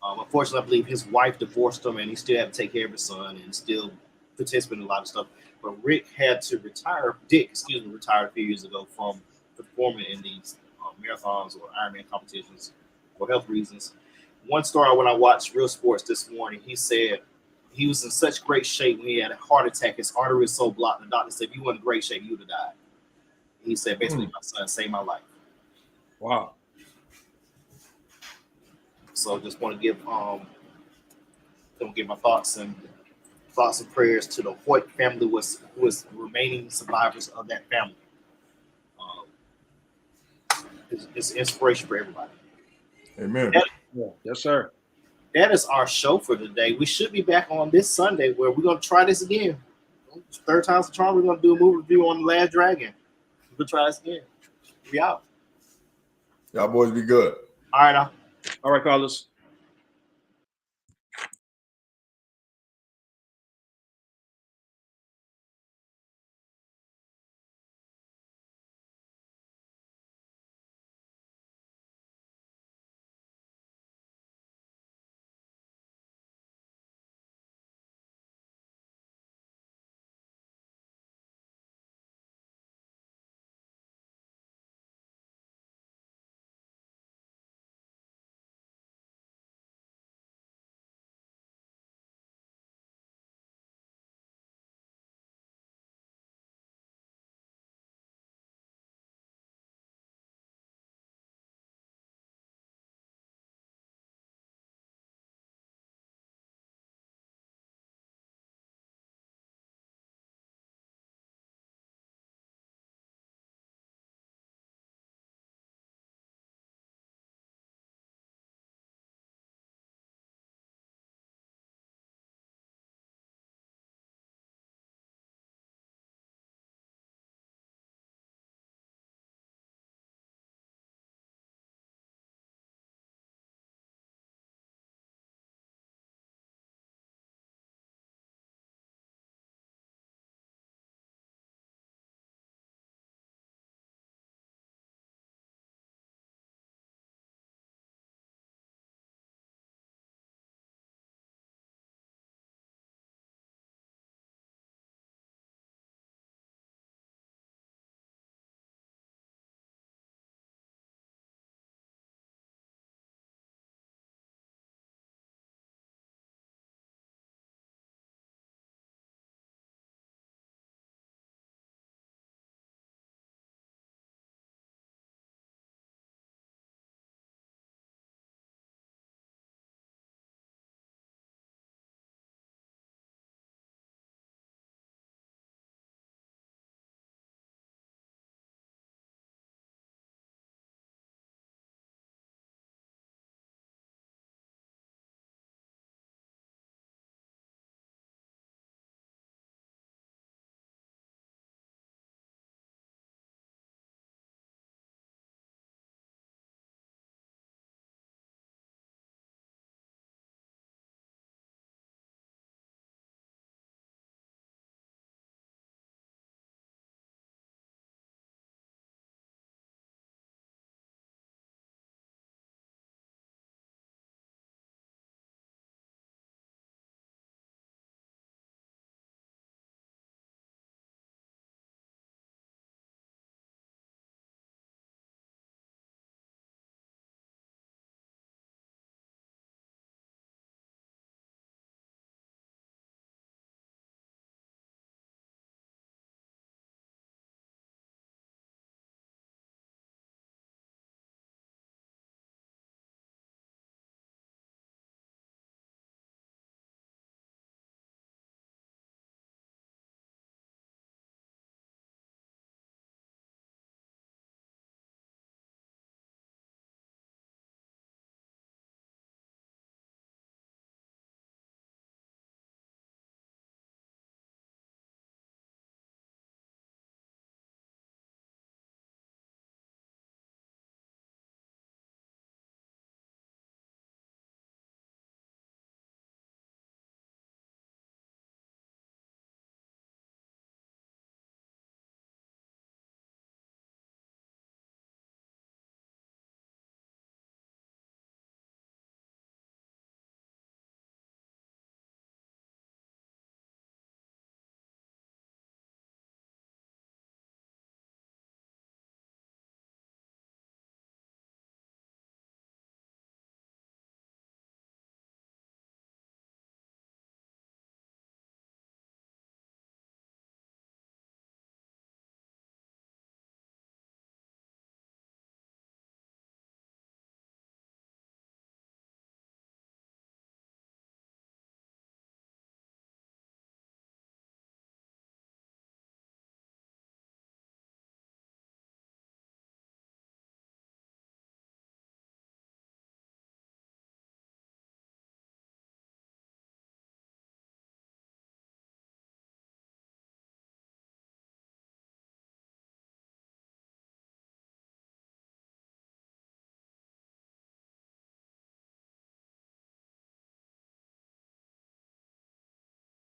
Unfortunately, I believe his wife divorced him, and he still had to take care of his son and still participate in a lot of stuff. But Rick had to retire. Dick, retired a few years ago from performing in these marathons or Ironman competitions for health reasons. One story when I watched Real Sports this morning, he said he was in such great shape when he had a heart attack. His artery was so blocked. The doctor said, if you weren't in great shape, you would have died. He said, basically, my son saved my life. Wow. So just want to give my thoughts and prayers to the Hoyt family, who was remaining survivors of that family. It's inspiration for everybody. Amen. Yes, sir. That is our show for today. We should be back on this Sunday where we're going to try this again. Third time's the charm. We're going to do a movie review on The Last Dragon. We'll try this again. We out. Y'all boys be good. All right, now. All right, fellas.